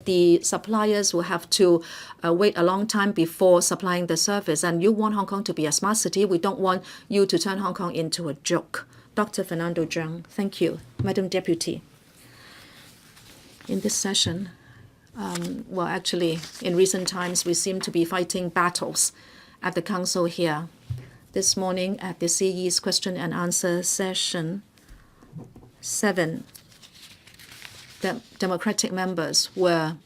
the suppliers will have to wait a long time before supplying the service. And you want Hong Kong to be a smart city. We don't want you to turn Hong Kong into a joke. Dr. Fernando Zhang, thank you. Madam Deputy. In this session, well, actually, in recent times, we seem to be fighting battles at the Council here. This morning at the CE's question and answer session, 7 Democratic members were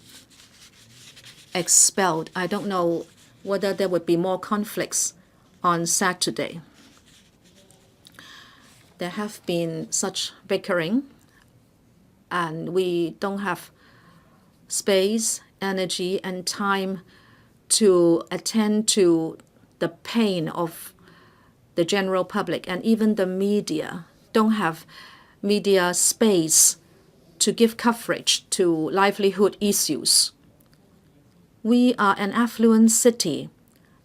expelled. I don't know whether there would be more conflicts on Saturday. There have been such bickering, and we don't have space, energy, and time to attend to the pain of the general public, and even the media don't have media space to give coverage to livelihood issues. We are an affluent city,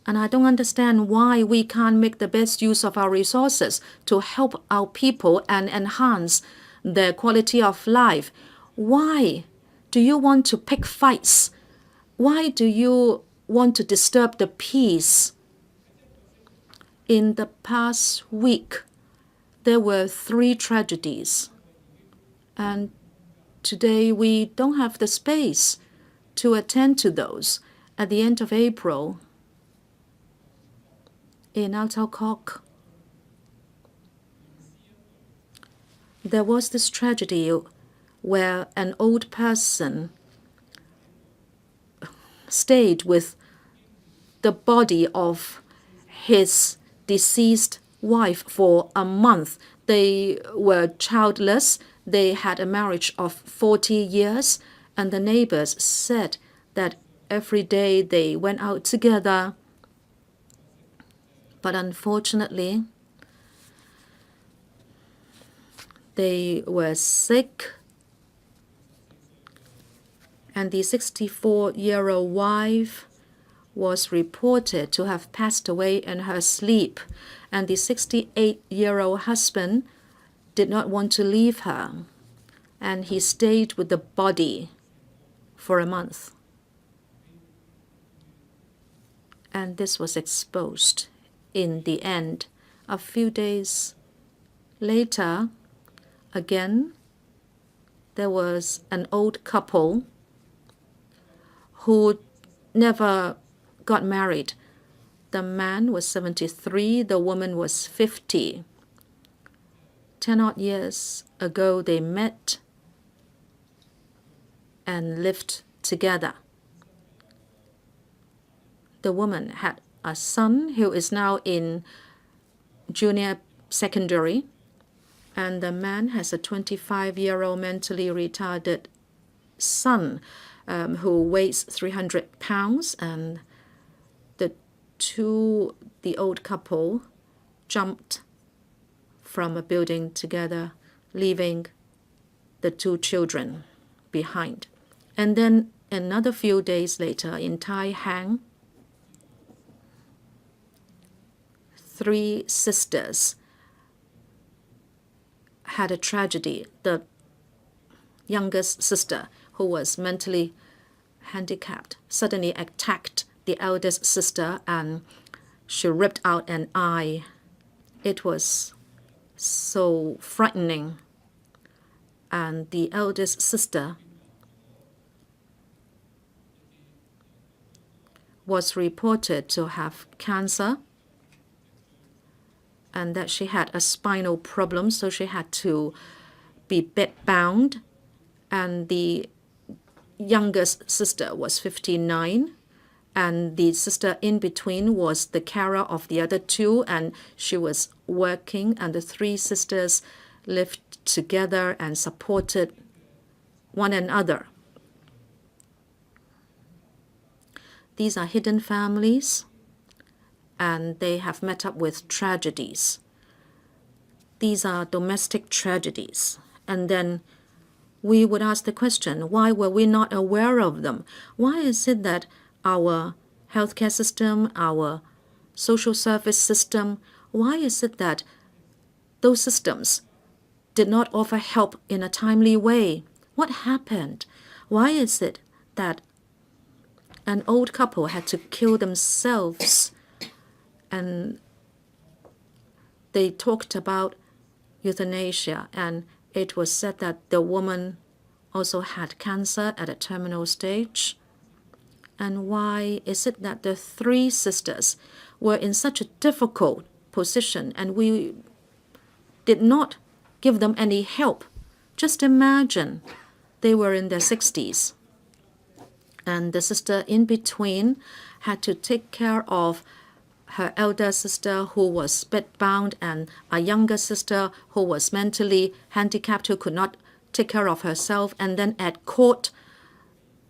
and I don't understand why we can't make the best use of our resources to help our people and enhance their quality of life. Why do you want to pick fights? Why do you want to disturb the peace? In the past week, there were 3 tragedies, and today we don't have the space to attend to those. At the end of April, in Altau Kok, there was this tragedy where an old person stayed with the body of his deceased wife for a month. They were childless. They had a marriage of 40 years, and the neighbors said that every day they went out together. But unfortunately, they were sick, and the 64-year-old wife was reported to have passed away in her sleep, and the 68-year-old husband did not want to leave her, and he stayed with the body for a month. And this was exposed in the end. A few days later, again, there was an old couple who never got married. The man was 73, the woman was 50. 10-odd years ago, they met and lived together. The woman had a son who is now in junior secondary, and the man has a 25-year-old mentally retarded son who weighs 300 pounds, and the old couple jumped from a building together, leaving the 2 children behind. And then another few days later in Tai Hang, 3 sisters had a tragedy. The youngest sister, who was mentally handicapped, suddenly attacked the eldest sister, and she ripped out an eye. It was so frightening. And the eldest sister was reported to have cancer, and that she had a spinal problem, so she had to be bed-bound. And the youngest sister was 59, and the sister in between was the carer of the other 2, and she was working, and the 3 sisters lived together and supported one another. These are hidden families, and they have met up with tragedies. These are domestic tragedies. And then we would ask the question, why were we not aware of them? Why is it that our healthcare system, our social service system, why is it that those systems did not offer help in a timely way? What happened? Why is it that an old couple had to kill themselves, and they talked about euthanasia, and it was said that the woman also had cancer at a terminal stage. And why is it that the three sisters were in such a difficult position and we did not give them any help? Just imagine they were in their 60s, and the sister in between had to take care of her elder sister who was bedbound and a younger sister who was mentally handicapped, who could not take care of herself. And then at court,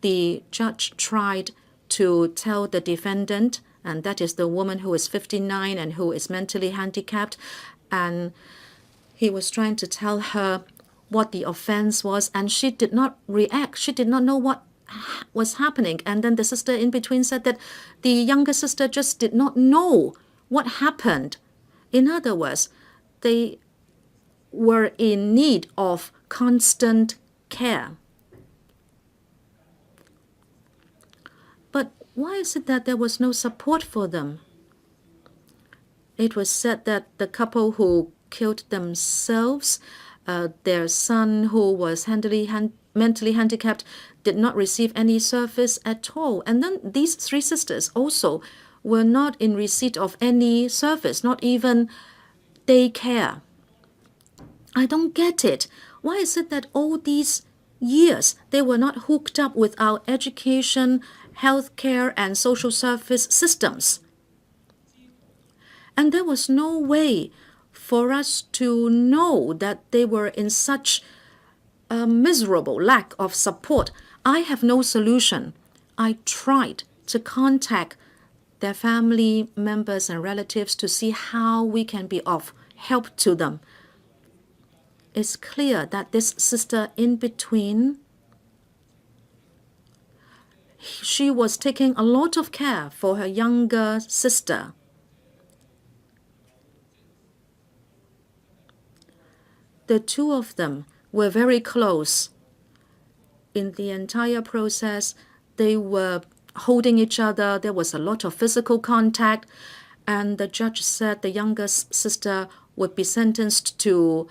the judge tried to tell the defendant, and that is the woman who is 59 and who is mentally handicapped, and he was trying to tell her what the offense was, and she did not react. She did not know what was happening. And then the sister in between said that the younger sister just did not know what happened. In other words, they were in need of constant care. But why is it that there was no support for them? It was said that the couple who killed themselves, their son who was mentally handicapped, did not receive any service at all. And then these three sisters also were not in receipt of any service, not even daycare. I don't get it. Why is it that all these years they were not hooked up with our education, healthcare, and social service systems? And there was no way for us to know that they were in such a miserable lack of support. I have no solution. I tried to contact their family members and relatives to see how we can be of help to them. It's clear that this sister in between, she was taking a lot of care for her younger sister. The two of them were very close. In the entire process, they were holding each other. There was a lot of physical contact, and the judge said the youngest sister would be sentenced to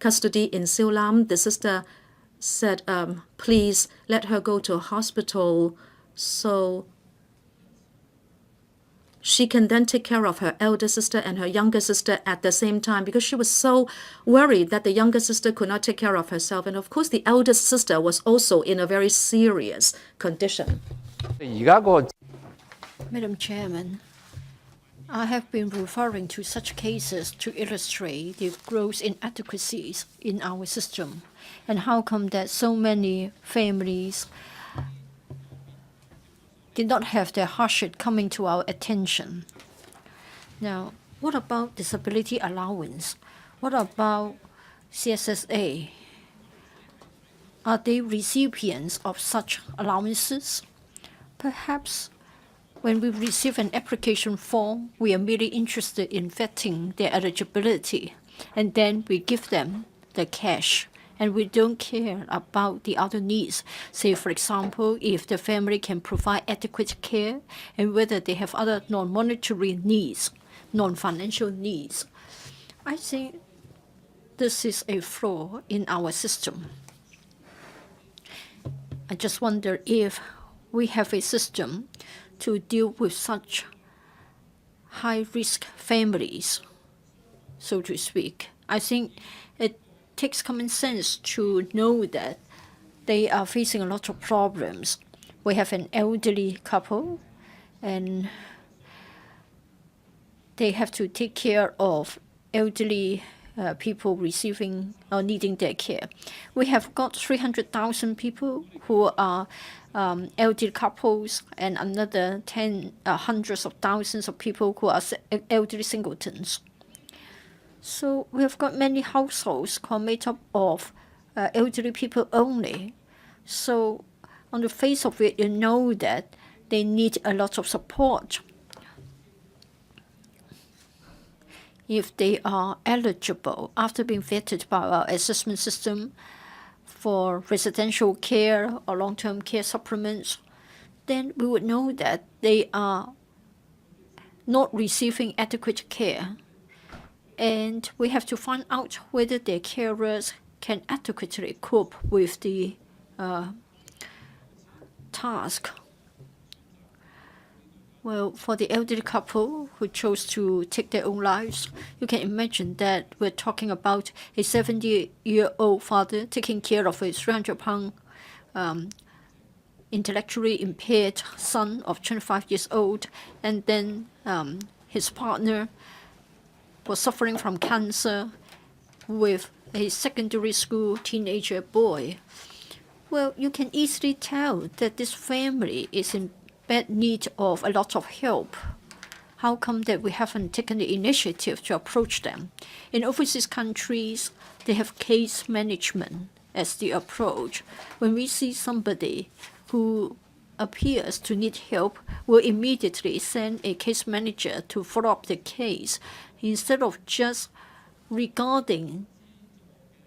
custody in Siulam. The sister said, please let her go to a hospital so she can then take care of her elder sister and her younger sister at the same time, because she was so worried that the younger sister could not take care of herself. And of course, the eldest sister was also in a very serious condition. Madam Chairman, I have been referring to such cases to illustrate the gross inadequacies in our system, and how come that so many families did not have their hardship coming to our attention. Now, what about disability allowance? What about CSSA? Are they recipients of such allowances? Perhaps when we receive an application form, we are merely interested in vetting their eligibility, and then we give them the cash, and we don't care about the other needs. Say, for example, if the family can provide adequate care and whether they have other non-monetary needs, non-financial needs. I think this is a flaw in our system. I just wonder if we have a system to deal with such high-risk families, so to speak. I think it takes common sense to know that they are facing a lot of problems. We have an elderly couple, and they have to take care of elderly people receiving or needing their care. We have got 300,000 people who are elderly couples, and another hundreds of thousands of people who are elderly singletons. So we have got many households who are made up of elderly people only. So on the face of it, you know that they need a lot of support. If they are eligible after being vetted by our assessment system for residential care or long-term care supplements, then we would know that they are not receiving adequate care. And we have to find out whether their carers can adequately cope with the task. Well, for the elderly couple who chose to take their own lives, you can imagine that we're talking about a 70-year-old father taking care of a 300-pound intellectually impaired son of 25 years old, and then his partner was suffering from cancer with a secondary school teenager boy. Well, you can easily tell that this family is in bad need of a lot of help. How come that we haven't taken the initiative to approach them? In overseas countries, they have case management as the approach. When we see somebody who appears to need help, we'll immediately send a case manager to follow up the case instead of just regarding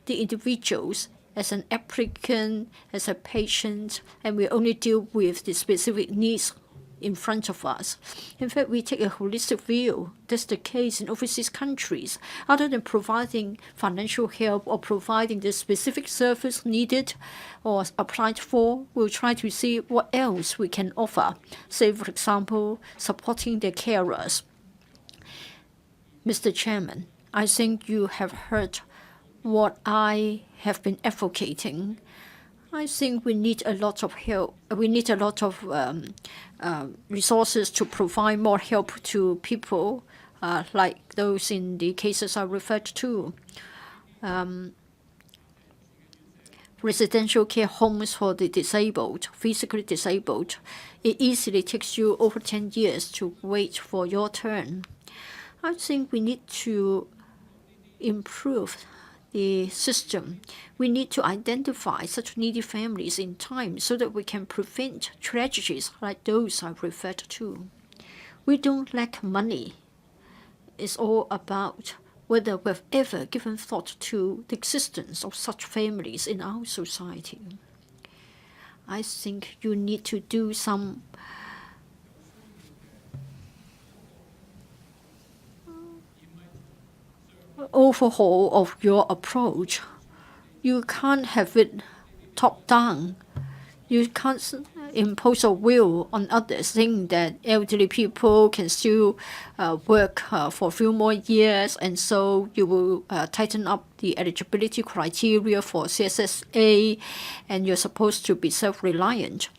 the individuals as an applicant, as a patient, and we only deal with the specific needs in front of us. In fact, we take a holistic view. That's the case in overseas countries. Other than providing financial help or providing the specific service needed or applied for, we'll try to see what else we can offer. Say, for example, supporting the carers. Mr. Chairman, I think you have heard what I have been advocating. I think we need a lot of help. We need a lot of resources to provide more help to people like those in the cases I referred to. Residential care homes for the disabled, physically disabled. It easily takes you over 10 years to wait for your turn. I think we need to improve the system. We need to identify such needy families in time so that we can prevent tragedies like those I referred to. We don't lack money. It's all about whether we've ever given thought to the existence of such families in our society. I think you need to do some overhaul of your approach. You can't have it top down. You can't impose a will on others, saying that elderly people can still work for a few more years, and so you will tighten up the eligibility criteria for CSSA, and you're supposed to be self-reliant.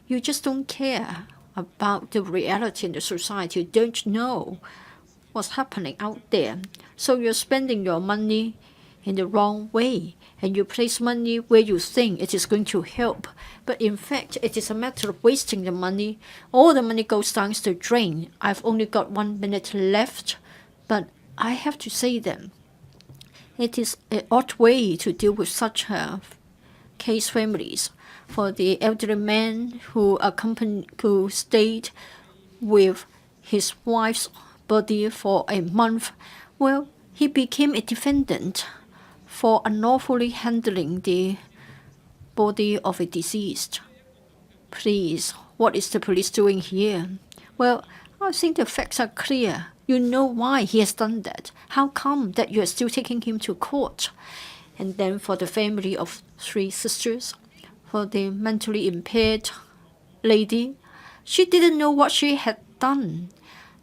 You just don't care about the reality in the society. You don't know what's happening out there. So you're spending your money in the wrong way, and you place money where you think it is going to help. But in fact, it is a matter of wasting the money. All the money goes down the drain. I've only got 1 minute left, but I have to say that it is an odd way to deal with such case families. For the elderly man who stayed with his wife's body for a month, well, he became a defendant for unlawfully handling the body of a deceased. Please, what is the police doing here? Well, I think the facts are clear. You know why he has done that. How come that you are still taking him to court? And then for the family of 3 sisters, for the mentally impaired lady, she didn't know what she had done.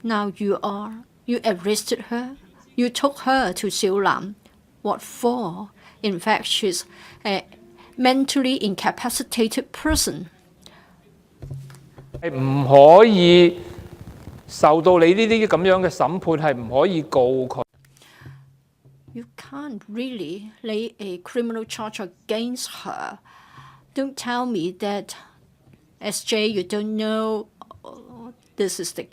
Now you arrested her. You took her to Xiaolan. What for? In fact, she's a mentally incapacitated person. 唔可以受到你呢啲咁樣嘅審判，係唔可以告佢。You can't really lay a criminal charge against her. Don't tell me that, SJ, you don't know this is the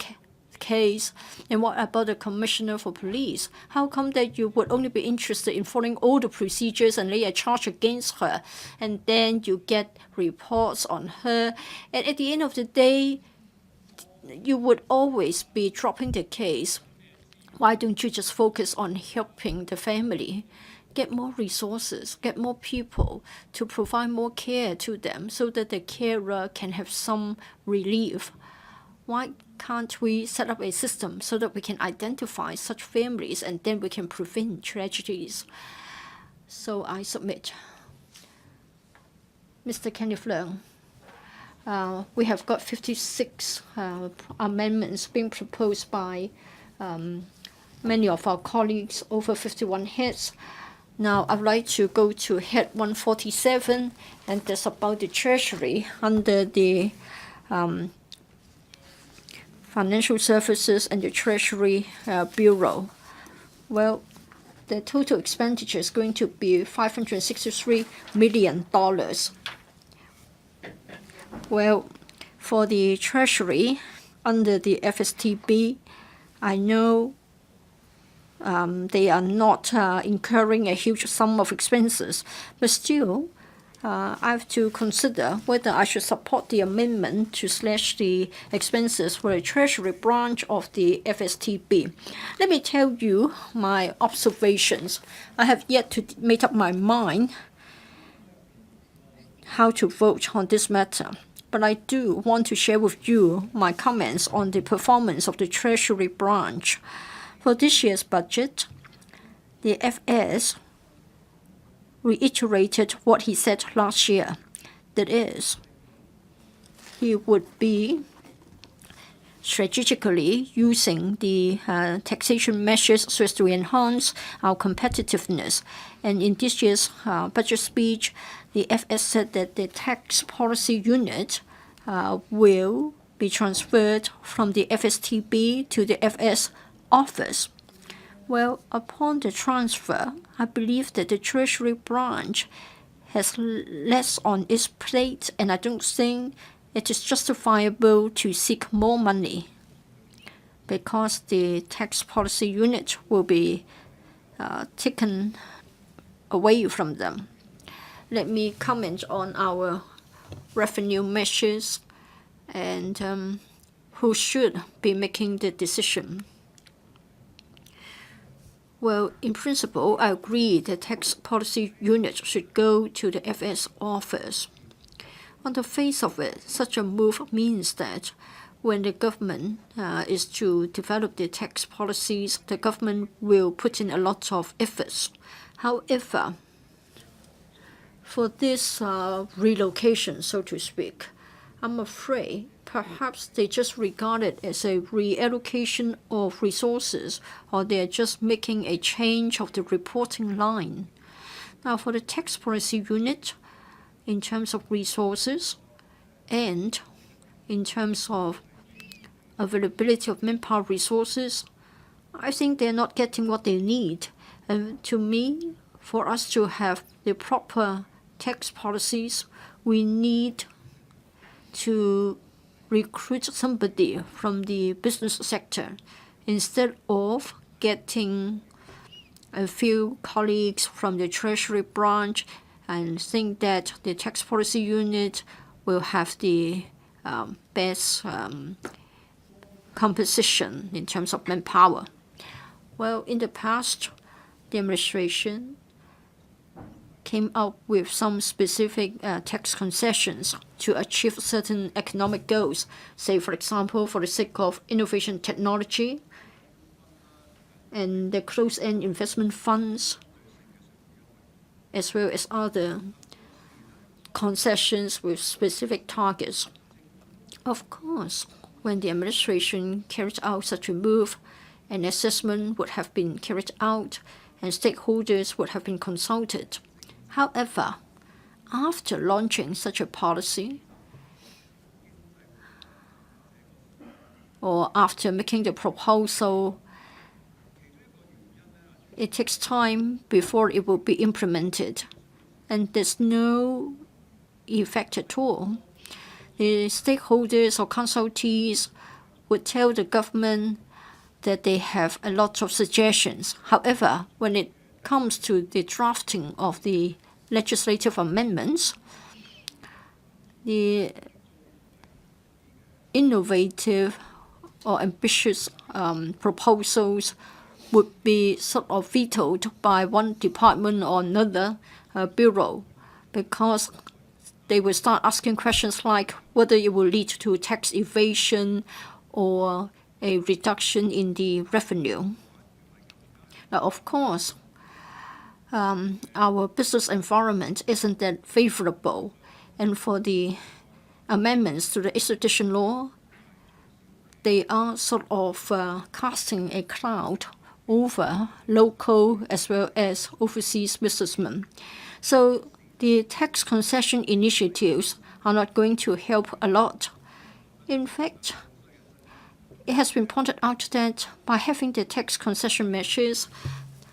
case. And what about the commissioner for police? How come that you would only be interested in following all the procedures and lay a charge against her, and then you get reports on her, and at the end of the day, you would always be dropping the case? Why don't you just focus on helping the family? get more resources, get more people to provide more care to them so that the carer can have some relief. Why can't we set up a system so that we can identify such families and then we can prevent tragedies? So I submit. Mr. Kenneth Leung, we have got 56 amendments being proposed by many of our colleagues, over 51 heads. Now, I'd like to go to Head 147, and that's about the Treasury under the Financial Services and the Treasury Bureau. Well, the total expenditure is going to be $563 million. Well, for the Treasury under the FSTB, I know they are not incurring a huge sum of expenses, but still, I have to consider whether I should support the amendment to slash the expenses for a Treasury branch of the FSTB. Let me tell you my observations. I have yet to make up my mind how to vote on this matter, but I do want to share with you my comments on the performance of the Treasury branch. For this year's budget, the FS reiterated what he said last year. That is, he would be strategically using the taxation measures so as to enhance our competitiveness. And in this year's budget speech, the FS said that the tax policy unit will be transferred from the FSTB to the FS office. Well, upon the transfer, I believe that the Treasury branch has less on its plate, and I don't think it is justifiable to seek more money because the tax policy unit will be taken away from them. Let me comment on our revenue measures and who should be making the decision. Well, in principle, I agree the tax policy unit should go to the FS office. On the face of it, such a move means that when the government is to develop the tax policies, the government will put in a lot of efforts. However, for this relocation, so to speak, I'm afraid perhaps they just regard it as a reallocation of resources, or they're just making a change of the reporting line. Now, for the tax policy unit, in terms of resources and in terms of availability of manpower resources, I think they're not getting what they need. And to me, for us to have the proper tax policies, we need to recruit somebody from the business sector instead of getting a few colleagues from the Treasury branch and think that the tax policy unit will have the best composition in terms of manpower. Well, in the past, the administration came up with some specific tax concessions to achieve certain economic goals. Say, for example, for the sake of innovation technology and the closed-end investment funds, as well as other concessions with specific targets. Of course, when the administration carried out such a move, an assessment would have been carried out and stakeholders would have been consulted. However, after launching such a policy, or after making the proposal, it takes time before it will be implemented, and there's no effect at all. The stakeholders or consultees would tell the government that they have a lot of suggestions. However, when it comes to the drafting of the legislative amendments, the innovative or ambitious proposals would be sort of vetoed by one department or another bureau, because they will start asking questions like whether it will lead to tax evasion or a reduction in the revenue. Now, of course, our business environment isn't that favorable, and for the amendments to the extradition law, they are sort of casting a cloud over local as well as overseas businessmen. So the tax concession initiatives are not going to help a lot. In fact, it has been pointed out that by having the tax concession measures,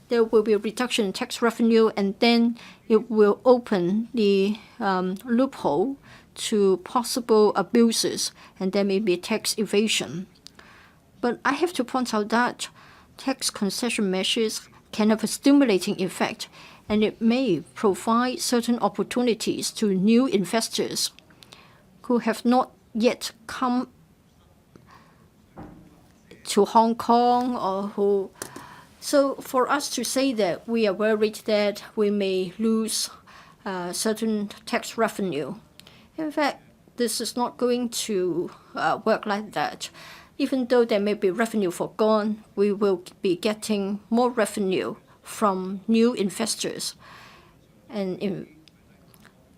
there will be a reduction in tax revenue, and then it will open the loophole to possible abuses, and there may be tax evasion. But I have to point out that tax concession measures can have a stimulating effect, and it may provide certain opportunities to new investors who have not yet come to Hong Kong or who. So for us to say that we are worried that we may lose certain tax revenue, in fact, this is not going to work like that. Even though there may be revenue forgone, we will be getting more revenue from new investors. And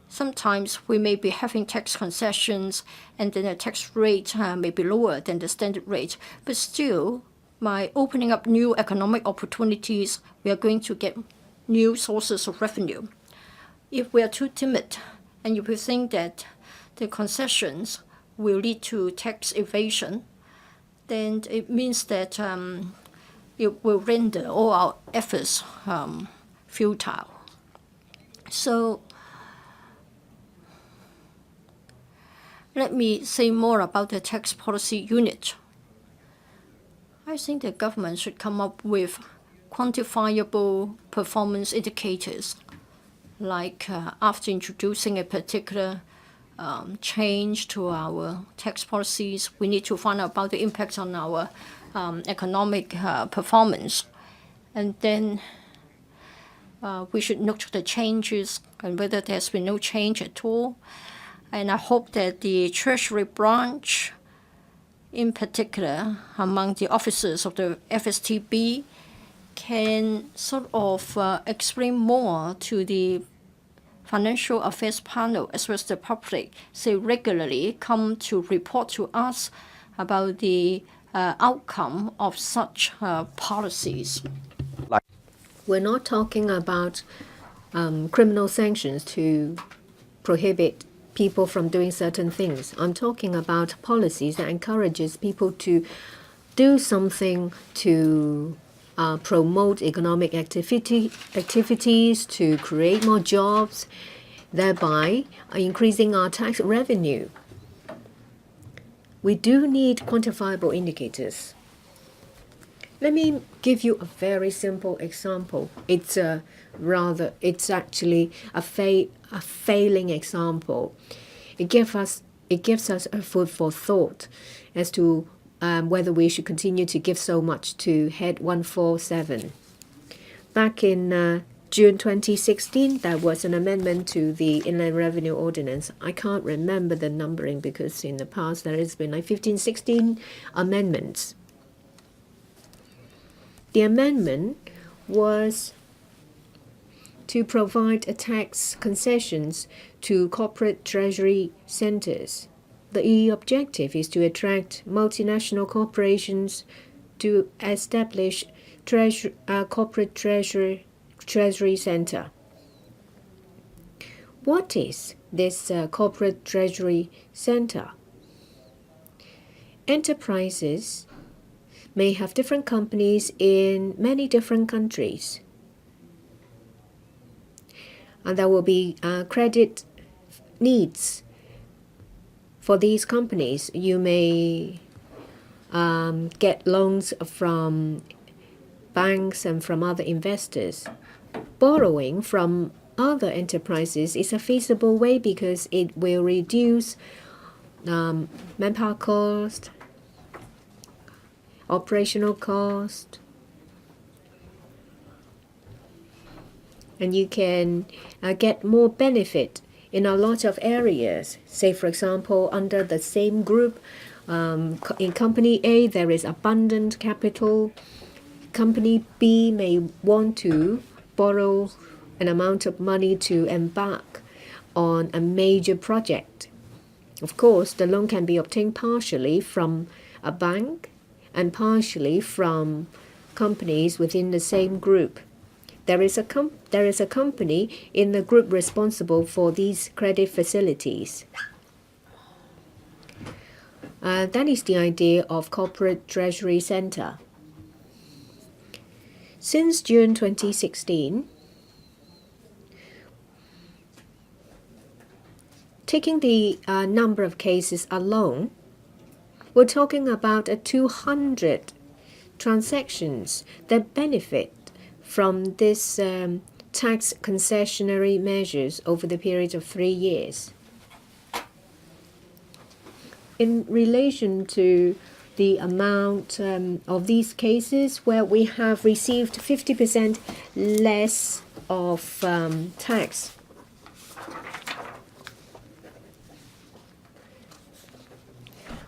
sometimes we may be having tax concessions, and then the tax rate may be lower than the standard rate. But still, by opening up new economic opportunities, we are going to get new sources of revenue. If we are too timid, and if we think that the concessions will lead to tax evasion, then it means that it will render all our efforts futile. So let me say more about the tax policy unit. I think the government should come up with quantifiable performance indicators, like after introducing a particular change to our tax policies, we need to find out about the impact on our economic performance. And then we should note the changes and whether there's been no change at all. And I hope that the Treasury branch, in particular among the officers of the FSTB, can sort of explain more to the Financial Affairs panel as well as the public, say regularly come to report to us about the outcome of such policies. We're not talking about criminal sanctions to prohibit people from doing certain things. I'm talking about policies that encourages people to do something to promote economic activities, to create more jobs, thereby increasing our tax revenue. We do need quantifiable indicators. Let me give you a very simple example. It's actually a failing example. It gives us a food for thought as to whether we should continue to give so much to Head 147. Back in June 2016, there was an amendment to the Inland Revenue Ordinance. I can't remember the numbering because in the past there has been like 15, 16 amendments. The amendment was to provide tax concessions to corporate treasury centers. The objective is to attract multinational corporations to establish corporate treasury center. What is this corporate treasury center? Enterprises may have different companies in many different countries. And there will be credit needs for these companies. You may get loans from banks and from other investors. Borrowing from other enterprises is a feasible way because it will reduce manpower cost, operational cost, and you can get more benefit in a lot of areas. Say, for example, under the same group, in company A, there is abundant capital. Company B may want to borrow an amount of money to embark on a major project. Of course, the loan can be obtained partially from a bank and partially from companies within the same group. There is a company in the group responsible for these credit facilities. That is the idea of Corporate Treasury Center. Since June 2016, taking the number of cases alone, we're talking about 200 transactions that benefit from this tax concessionary measures over the period of 3 years. In relation to the amount of these cases where we have received 50% less of tax,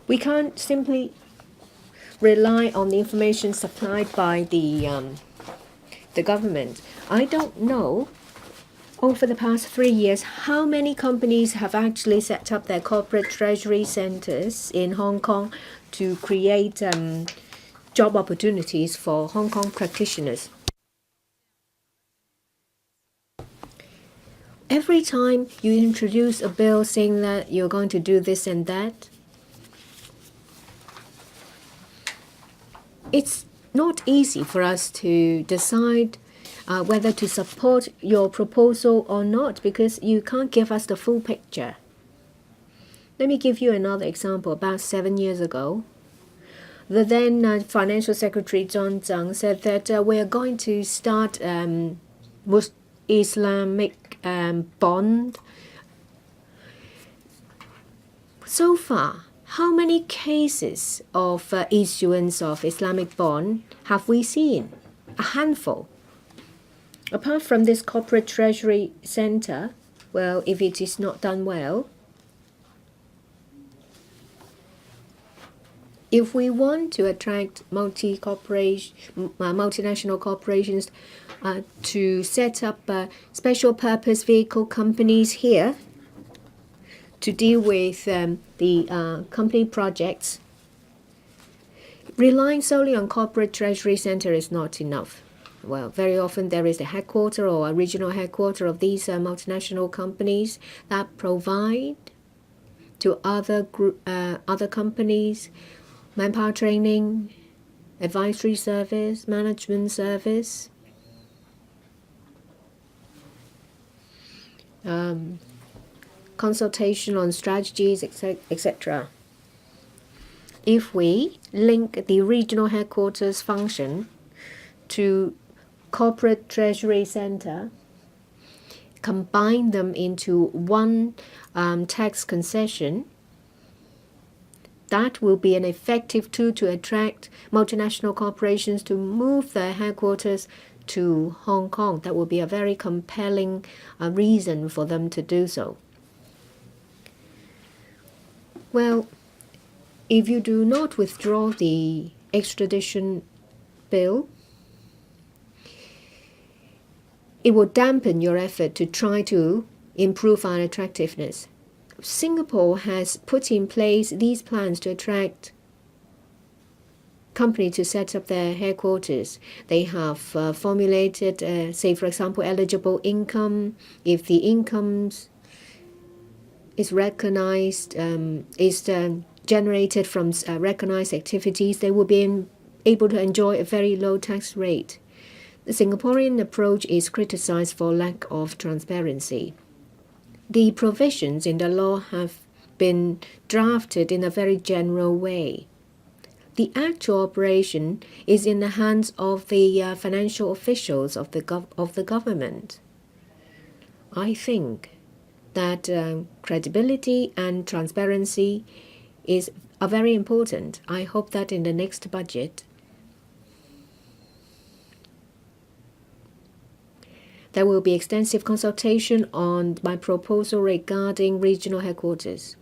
we can't simply rely on the information supplied by the government. I don't know over the past 3 years how many companies have actually set up their corporate treasury centers in Hong Kong to create job opportunities for Hong Kong practitioners. Every time you introduce a bill saying that you're going to do this and that, it's not easy for us to decide whether to support your proposal or not, because you can't give us the full picture. Let me give you another example. About 7 years ago, the then Financial Secretary John Tsang said that we are going to start Islamic bond. So far, how many cases of issuance of Islamic bond have we seen? A handful. Apart from this corporate treasury center, well, if it is not done well, if we want to attract multinational corporations to set up special purpose vehicle companies here to deal with the company projects, relying solely on corporate treasury center is not enough. Well, very often there is a headquarter or a regional headquarter of these multinational companies that provide to other companies manpower training, advisory service, management service, consultation on strategies, etc. If we link the regional headquarters function to corporate treasury center, combine them into one tax concession, that will be an effective tool to attract multinational corporations to move their headquarters to Hong Kong. That will be a very compelling reason for them to do so. Well, if you do not withdraw the extradition bill, it will dampen your effort to try to improve our attractiveness. Singapore has put in place these plans to attract companies to set up their headquarters. They have formulated, say, for example, eligible income. If the income is recognized, is generated from recognized activities, they will be able to enjoy a very low tax rate. The Singaporean approach is criticized for lack of transparency. The provisions in the law have been drafted in a very general way. The actual operation is in the hands of the financial officials of the government. I think that credibility and transparency are very important. I hope that in the next budget, there will be extensive consultation on my proposal regarding regional headquarters.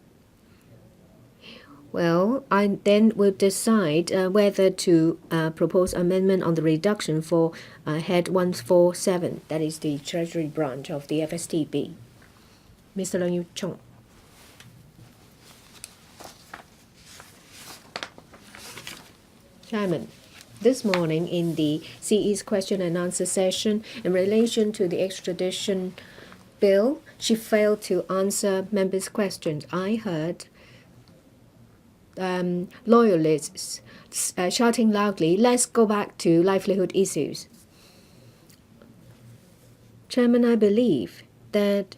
Well, I then will decide whether to propose amendment on the reduction for Head 147, that is the Treasury branch of the FSTB. Mr. Leung Yu Chung. Chairman, this morning in the CE's question and answer session in relation to the extradition bill, she failed to answer members' questions. I heard loyalists shouting loudly, "Let's go back to livelihood issues." Chairman, I believe that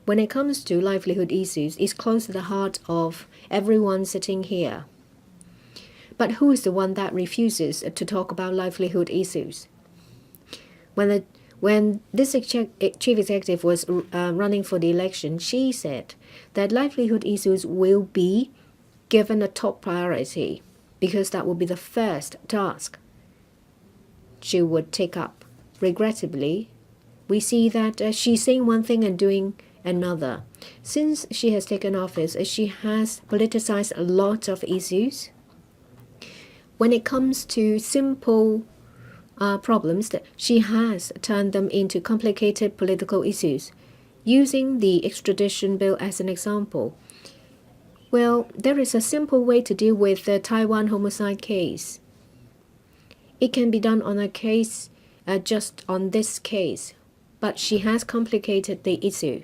when it comes to livelihood issues, it's close to the heart of everyone sitting here. But who is the one that refuses to talk about livelihood issues? When this chief executive was running for the election, she said that livelihood issues will be given a top priority because that will be the first task she would take up. Regrettably, we see that she's saying one thing and doing another. Since she has taken office, she has politicized a lot of issues. When it comes to simple problems, that she has turned them into complicated political issues. Using the extradition bill as an example, well, there is a simple way to deal with the Taiwan homicide case. It can be done on a case, just on this case, but she has complicated the issue.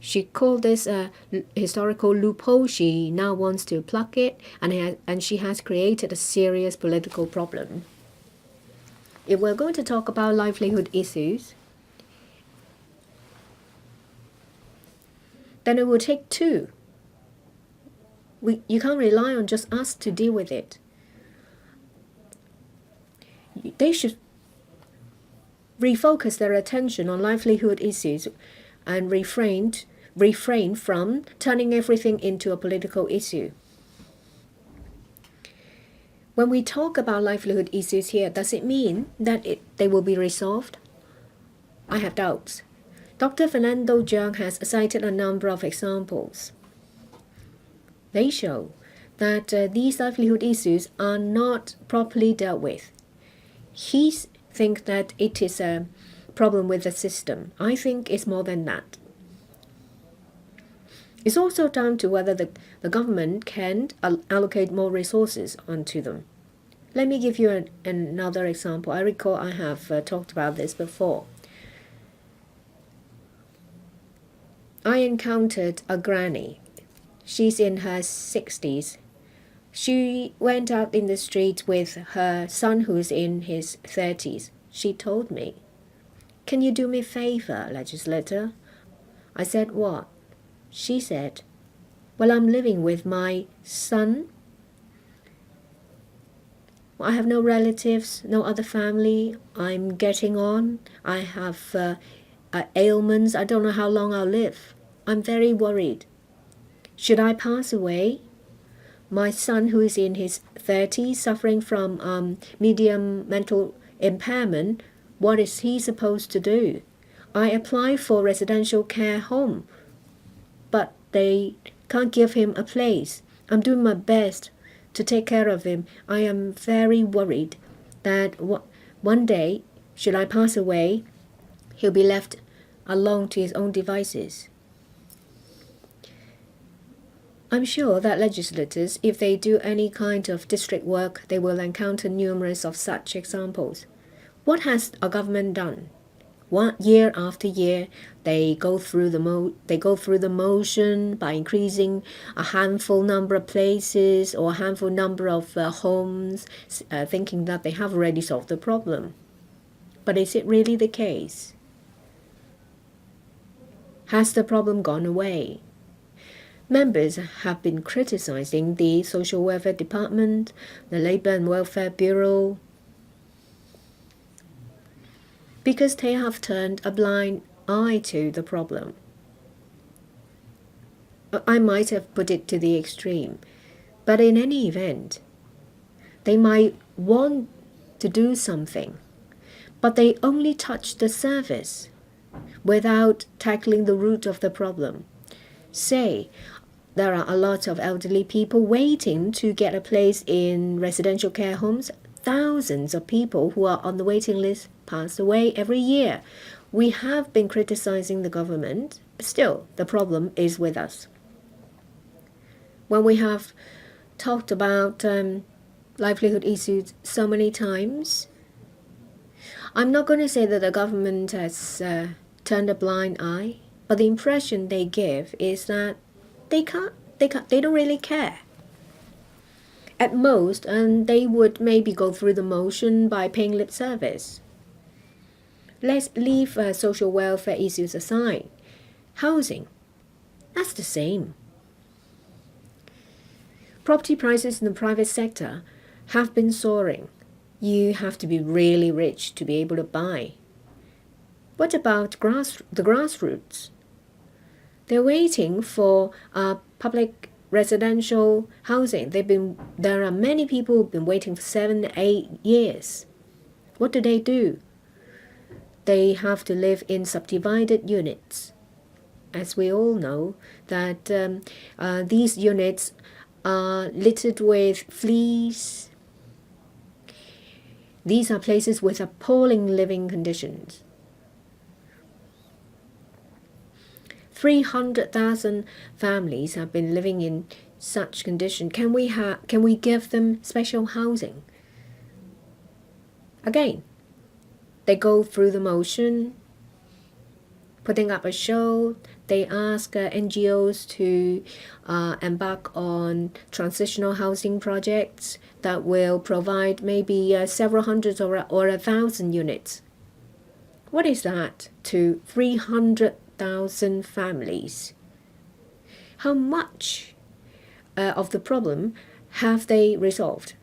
She called this a historical loophole. She now wants to plug it, and she has created a serious political problem. If we're going to talk about livelihood issues, then it will take two. You can't rely on just us to deal with it. They should refocus their attention on livelihood issues and refrain from turning everything into a political issue. When we talk about livelihood issues here, does it mean that they will be resolved? I have doubts. Dr. Fernando Jiang has cited a number of examples. They show that these livelihood issues are not properly dealt with. He thinks that it is a problem with the system. I think it's more than that. It's also down to whether the government can allocate more resources onto them. Let me give you another example. I recall I have talked about this before. I encountered a granny. She's in her 60s. She went out in the street with her son who's in his 30s. She told me, "Can you do me a favor, legislator?" I said, "What?" She said, "Well, I'm living with my son. I have no relatives, no other family. I'm getting on. I have ailments. I don't know how long I'll live. I'm very worried. Should I pass away? My son, who is in his 30s, suffering from medium mental impairment, what is he supposed to do? I apply for residential care home, but they can't give him a place. I'm doing my best to take care of him. I am very worried that one day, should I pass away, he'll be left alone to his own devices." I'm sure that legislators, if they do any kind of district work, they will encounter numerous of such examples. What has a government done? Year after year, they go through the motion by increasing a handful number of places or a handful number of homes, thinking that they have already solved the problem. But is it really the case? Has the problem gone away? Members have been criticizing the Social Welfare Department, the Labor and Welfare Bureau, because they have turned a blind eye to the problem. I might have put it to the extreme, but in any event, they might want to do something, but they only touch the surface without tackling the root of the problem. Say, there are a lot of elderly people waiting to get a place in residential care homes. Thousands of people who are on the waiting list pass away every year. We have been criticizing the government, but still, the problem is with us. When we have talked about livelihood issues so many times, I'm not going to say that the government has turned a blind eye, but the impression they give is that they don't really care. At most, and they would maybe go through the motion by paying lip service. Let's leave social welfare issues aside. Housing, that's the same. Property prices in the private sector have been soaring. You have to be really rich to be able to buy. What about the grassroots? They're waiting for public residential housing. There are many people who've been waiting for 7-8 years. What do? They have to live in subdivided units. As we all know, that these units are littered with fleas. These are places with appalling living conditions. 300,000 families have been living in such condition. Can we give them special housing? Again, they go through the motion, putting up a show. They ask NGOs to embark on transitional housing projects that will provide maybe several hundreds or 1,000 units. What is that to 300,000 families? How much of the problem have they resolved?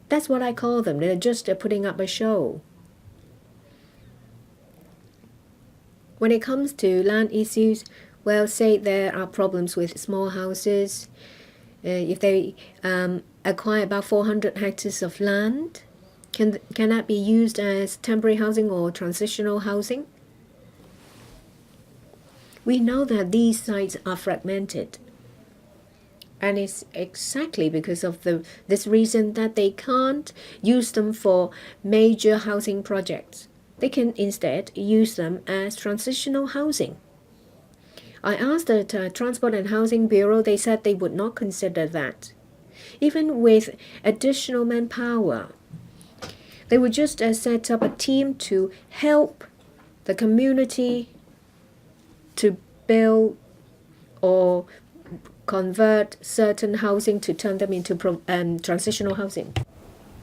That's what I call them. They're just putting up a show. When it comes to land issues, well, say there are problems with small houses. If they acquire about 400 hectares of land, can that be used as temporary housing or transitional housing? We know that these sites are fragmented. And it's exactly because of this reason that they can't use them for major housing projects. They can instead use them as transitional housing. I asked the Transport and Housing Bureau. They said they would not consider that. Even with additional manpower, they would just set up a team to help the community to build or convert certain housing to turn them into transitional housing.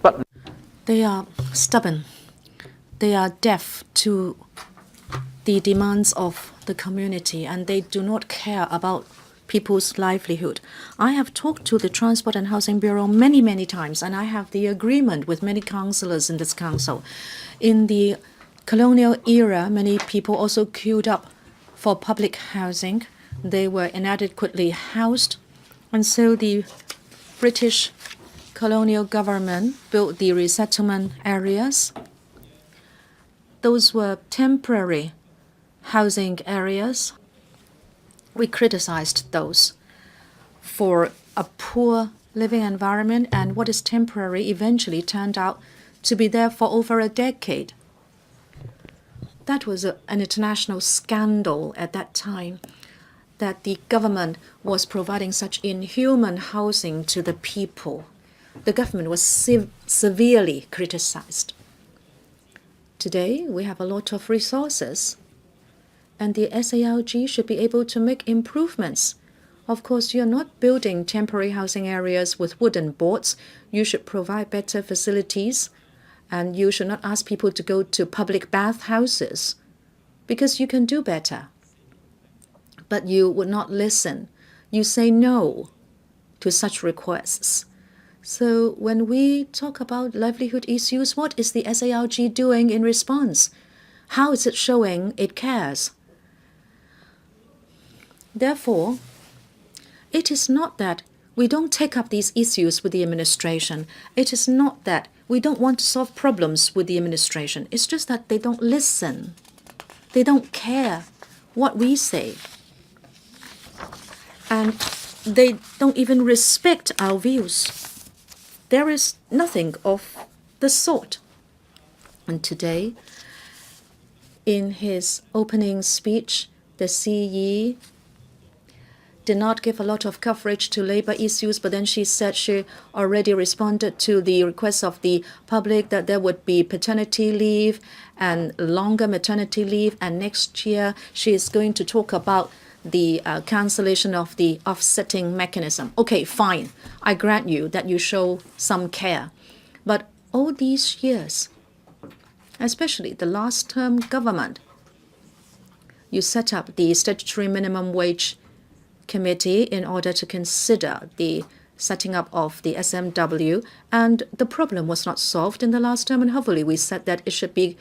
But They are stubborn. They are deaf to the demands of the community, and they do not care about people's livelihood. I have talked to the Transport and Housing Bureau many, many times, and I have the agreement with many councillors in this council. In the colonial era, many people also queued up for public housing. They were inadequately housed, and so the British colonial government built the resettlement areas. Those were temporary housing areas. We criticized those for a poor living environment, and what is temporary eventually turned out to be there for over a decade. That was an international scandal at that time, that the government was providing such inhuman housing to the people. The government was severely criticized. Today, we have a lot of resources, and the SALG should be able to make improvements. Of course, you're not building temporary housing areas with wooden boards. You should provide better facilities, and you should not ask people to go to public bathhouses, because you can do better. But you would not listen. You say no to such requests. So when we talk about livelihood issues, what is the SALG doing in response? How is it showing it cares? Therefore, it is not that we don't take up these issues with the administration. It is not that we we don't want to solve problems with the administration. It's just that they don't listen. They don't care what we say. And they don't even respect our views. There is nothing of the sort. And today, in his opening speech, the CE did not give a lot of coverage to labor issues, but then she said she already responded to the request of the public that there would be paternity leave and longer maternity leave, and next year she is going to talk about the cancellation of the offsetting mechanism. Okay, fine. I grant you that you show some care. But all these years, especially the last term government, you set up the statutory minimum wage committee in order to consider the setting up of the SMW, and the problem was not solved in the last term, and hopefully we said that it should be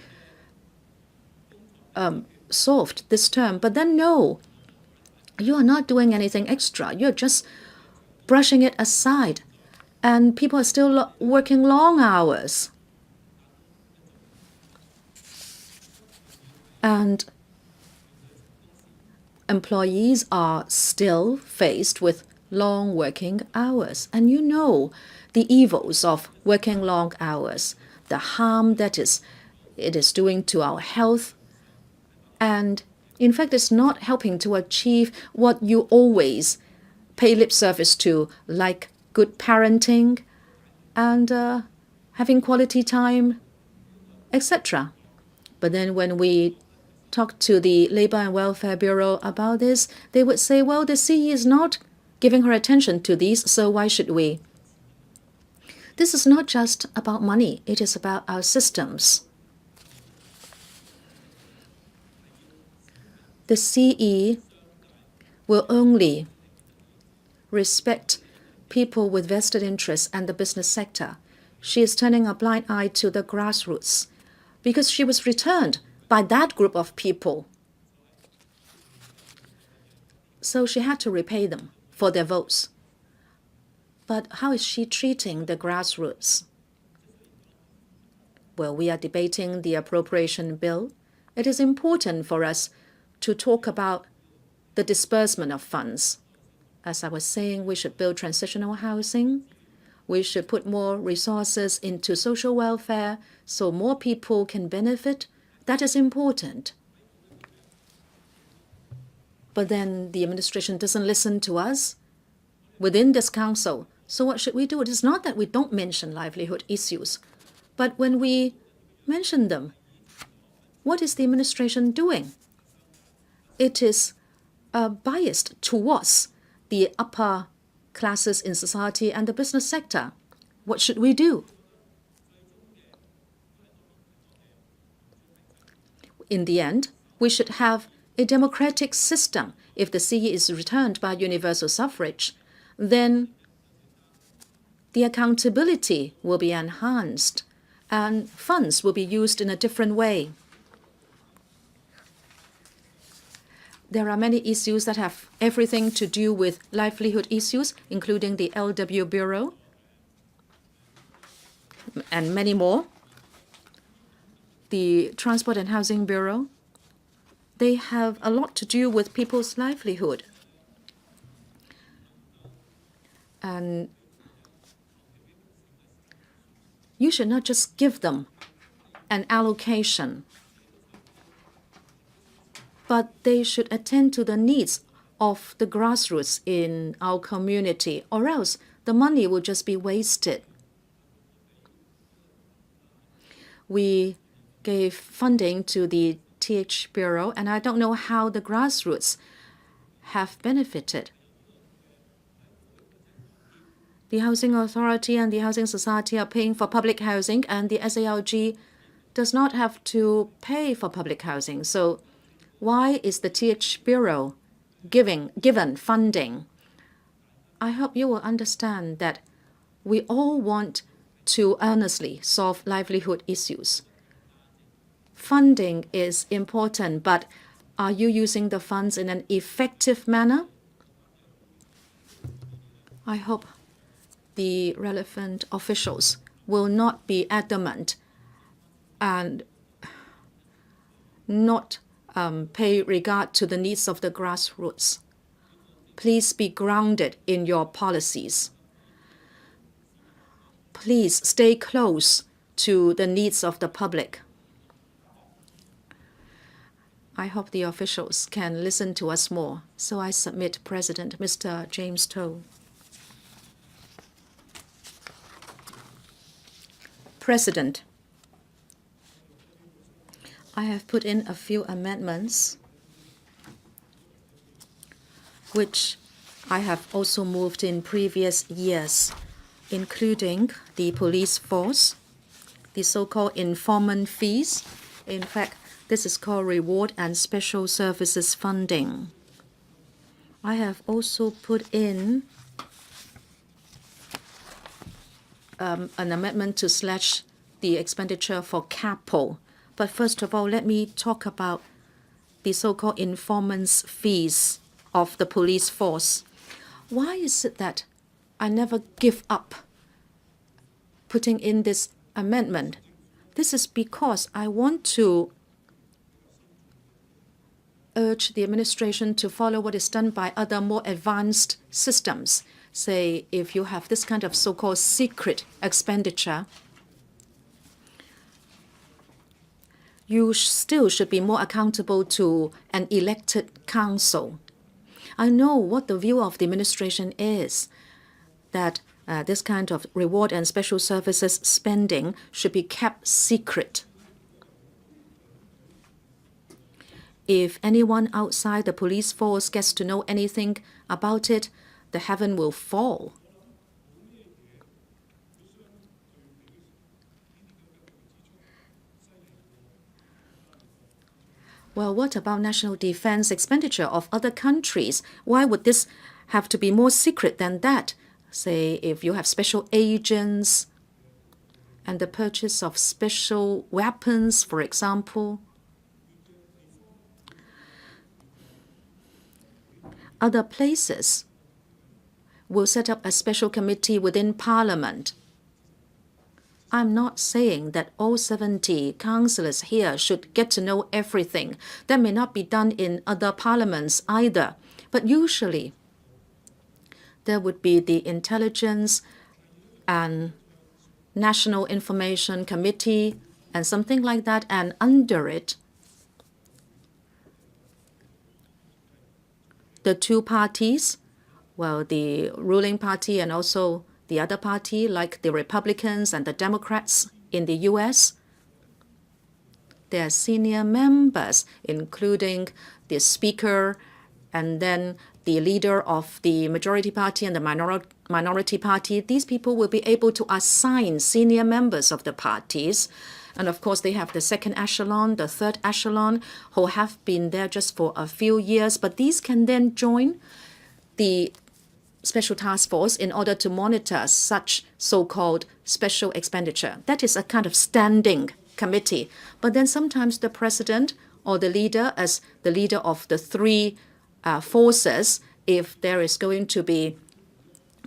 solved this term. But then no, you are not doing anything extra. You're just brushing it aside, and people are still working long hours. And employees are still faced with long working hours. And you know the evils of working long hours, the harm that it is doing to our health. And in fact, it's not helping to achieve what you always pay lip service to, like good parenting and having quality time, etc. But then when we talk to the Labor and Welfare Bureau about this, they would say, well, the CE is not giving her attention to these, so why should we? This is not just about money, it is about our systems. The CE will only respect people with vested interests and the business sector. She is turning a blind eye to the grassroots because she was returned by that group of people. So she had to repay them for their votes. But how is she treating the grassroots? Well, we are debating the appropriation bill. It is important for us to talk about the disbursement of funds. As I was saying, we should build transitional housing. We should put more resources into social welfare so more people can benefit. That is important. But then the administration doesn't listen to us within this council. So what should we do? It is not that we don't mention livelihood issues, but when we mention them, what is the administration doing? It is biased towards the upper classes in society and the business sector. What should we do? In the end, we should have a democratic system. If the CE is returned by universal suffrage, then the accountability will be enhanced and funds will be used in a different way. There are many issues that have everything to do with livelihood issues, including the LW Bureau and many more. The Transport and Housing Bureau, they have a lot to do with people's livelihood. And you should not just give them an allocation, but they should attend to the needs of the grassroots in our community, or else the money will just be wasted. We gave funding to the TH Bureau, and I don't know how the grassroots have benefited. The Housing Authority and the Housing Society are paying for public housing, and the SALG does not have to pay for public housing. So why is the TH Bureau given funding? I hope you will understand that we all want to earnestly solve livelihood issues. Funding is important, but are you using the funds in an effective manner? I hope the relevant officials will not be adamant and not pay regard to the needs of the grassroots. Please be grounded in your policies. Please stay close to the needs of the public. I hope the officials can listen to us more. So I submit President Mr. James To. President, I have put in a few amendments, which I have also moved in previous years, including the police force, the so-called informant fees. In fact, this is called reward and special services funding. I have also put in an amendment to slash the expenditure for capital. But first of all, let me talk about the so-called informant's fees of the police force. Why is it that I never give up putting in this amendment? This is because I want to urge the administration to follow what is done by other more advanced systems. Say, if you have this kind of so-called secret expenditure, you still should be more accountable to an elected council. I know what the view of the administration is, that this kind of reward and special services spending should be kept secret. If anyone outside the police force gets to know anything about it, the heaven will fall. Well, what about national defense expenditure of other countries? Why would this have to be more secret than that? Say, if you have special agents and the purchase of special weapons, for example. Other places will set up a special committee within Parliament. I'm not saying that all 70 councillors here should get to know everything. That may not be done in other parliaments either. But usually, there would be the Intelligence and National Information Committee and something like that, and under it, the two parties, well, the ruling party and also the other party, like the Republicans and the Democrats in the US, their senior members, including the Speaker and then the leader of the majority party and the minority party, these people will be able to assign senior members of the parties. And of course, they have the second echelon, the third echelon, who have been there just for a few years. But these can then join the special task force in order to monitor such so-called special expenditure. That is a kind of standing committee. But then sometimes the president or the leader, as the leader of the three forces, if there is going to be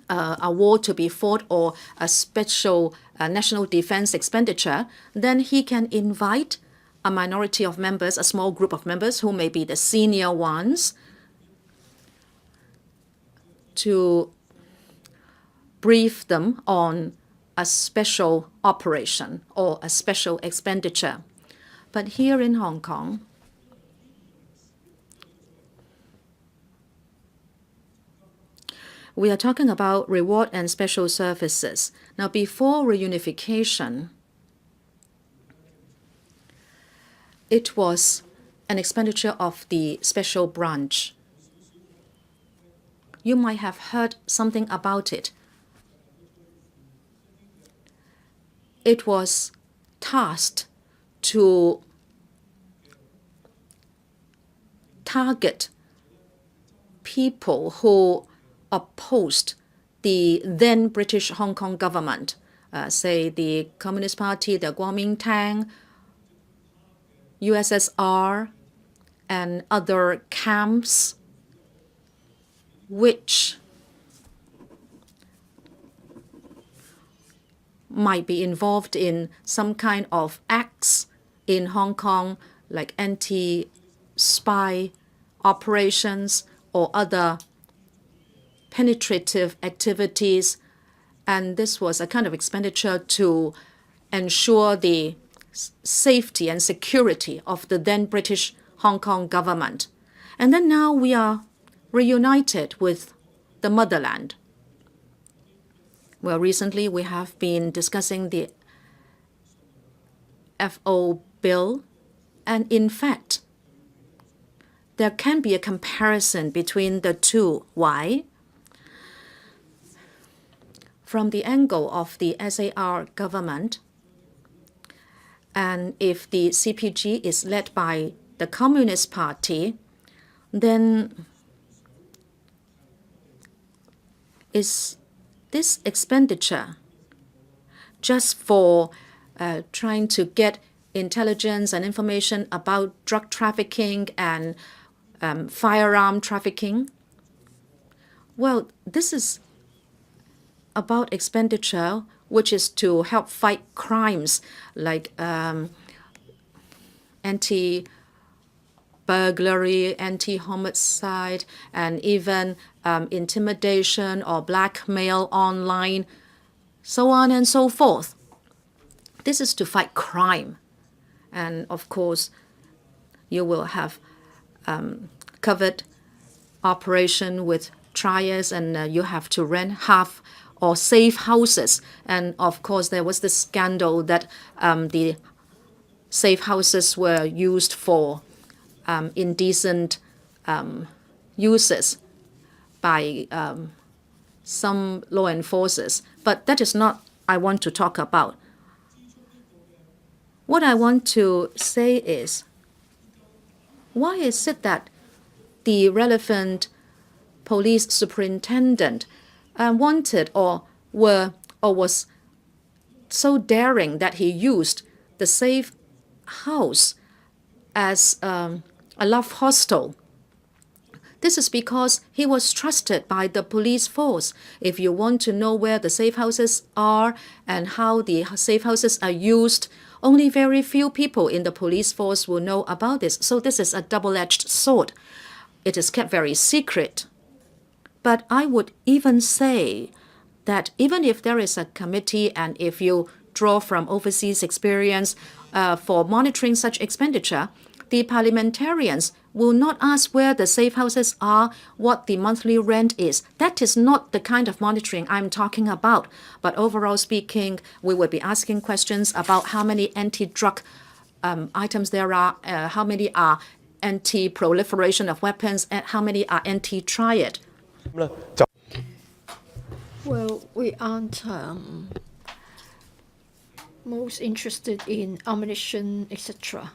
a war to be fought or a special national defense expenditure, then he can invite a minority of members, a small group of members who may be the senior ones, to brief them on a special operation or a special expenditure. But here in Hong Kong, we are talking about reward and special services. Now, before reunification, it was an expenditure of the special branch. You might have heard something about it. It was tasked to target people who opposed the then British Hong Kong government, say the Communist Party, the Kuomintang, USSR, and other camps, which might be involved in some kind of acts in Hong Kong, like anti-spy operations or other penetrative activities. And this was a kind of expenditure to ensure the safety and security of the then British Hong Kong government. And then now we are reunited with the motherland. Well, recently we have been discussing the FO bill, and in fact, there can be a comparison between the two. Why? From the angle of the SAR government, and if the CPG is led by the Communist Party, then is this expenditure just for trying to get intelligence and information about drug trafficking and firearm trafficking? Well, this is about expenditure which is to help fight crimes like anti-burglary, anti-homicide, and even intimidation or blackmail online, so on and so forth. This is to fight crime. And of course, you will have covered operation with trials, and you have to rent half or safe houses. And of course, there was this scandal that the safe houses were used for indecent uses by some law enforcers. But that is not I want to talk about. What I want to say is, why is it that the relevant police superintendent wanted or was so daring that he used the safe house as a love hostel? This is because he was trusted by the police force. If you want to know where the safe houses are and how the safe houses are used, only very few people in the police force will know about this. So this is a double-edged sword. It is kept very secret. But I would even say that even if there is a committee and if you draw from overseas experience for monitoring such expenditure, the parliamentarians will not ask where the safe houses are, what the monthly rent is. That is not the kind of monitoring I'm talking about. But overall speaking, we will be asking questions about how many anti-drug items there are, how many are anti-proliferation of weapons, and how many are anti-triad. Well, we aren't most interested in ammunition, etc.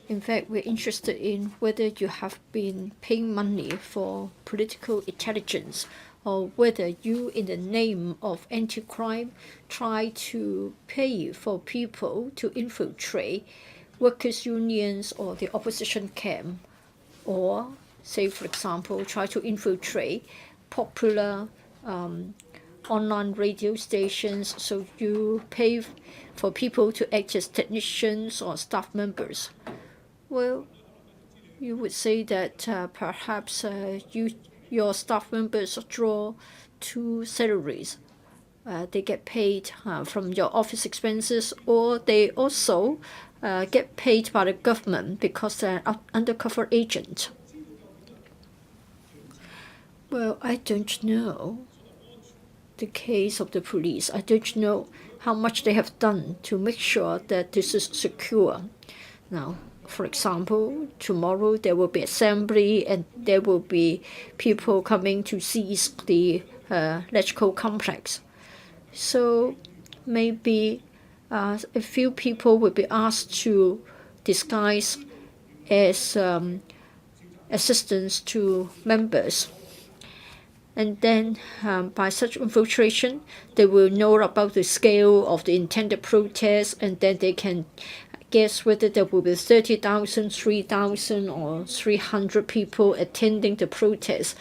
In fact, we're interested in whether you have been paying money for political intelligence, or whether you, in the name of anti-crime, try to pay for people to infiltrate workers' unions or the opposition camp, or, say, for example, try to infiltrate popular online radio stations, so you pay for people to act as technicians or staff members. Well, you would say that perhaps your staff members draw two salaries. They get paid from your office expenses, or they also get paid by the government because they're an undercover agent. Well, I don't know the case of the police. I don't know how much they have done to make sure that this is secure. Now, for example, tomorrow there will be assembly and there will be people coming to seize the electrical complex. So maybe a few people will be asked to disguise as assistants to members. And then by such infiltration, they will know about the scale of the intended protest, and then they can guess whether there will be 30,000, 3,000, or 300 people attending the protest.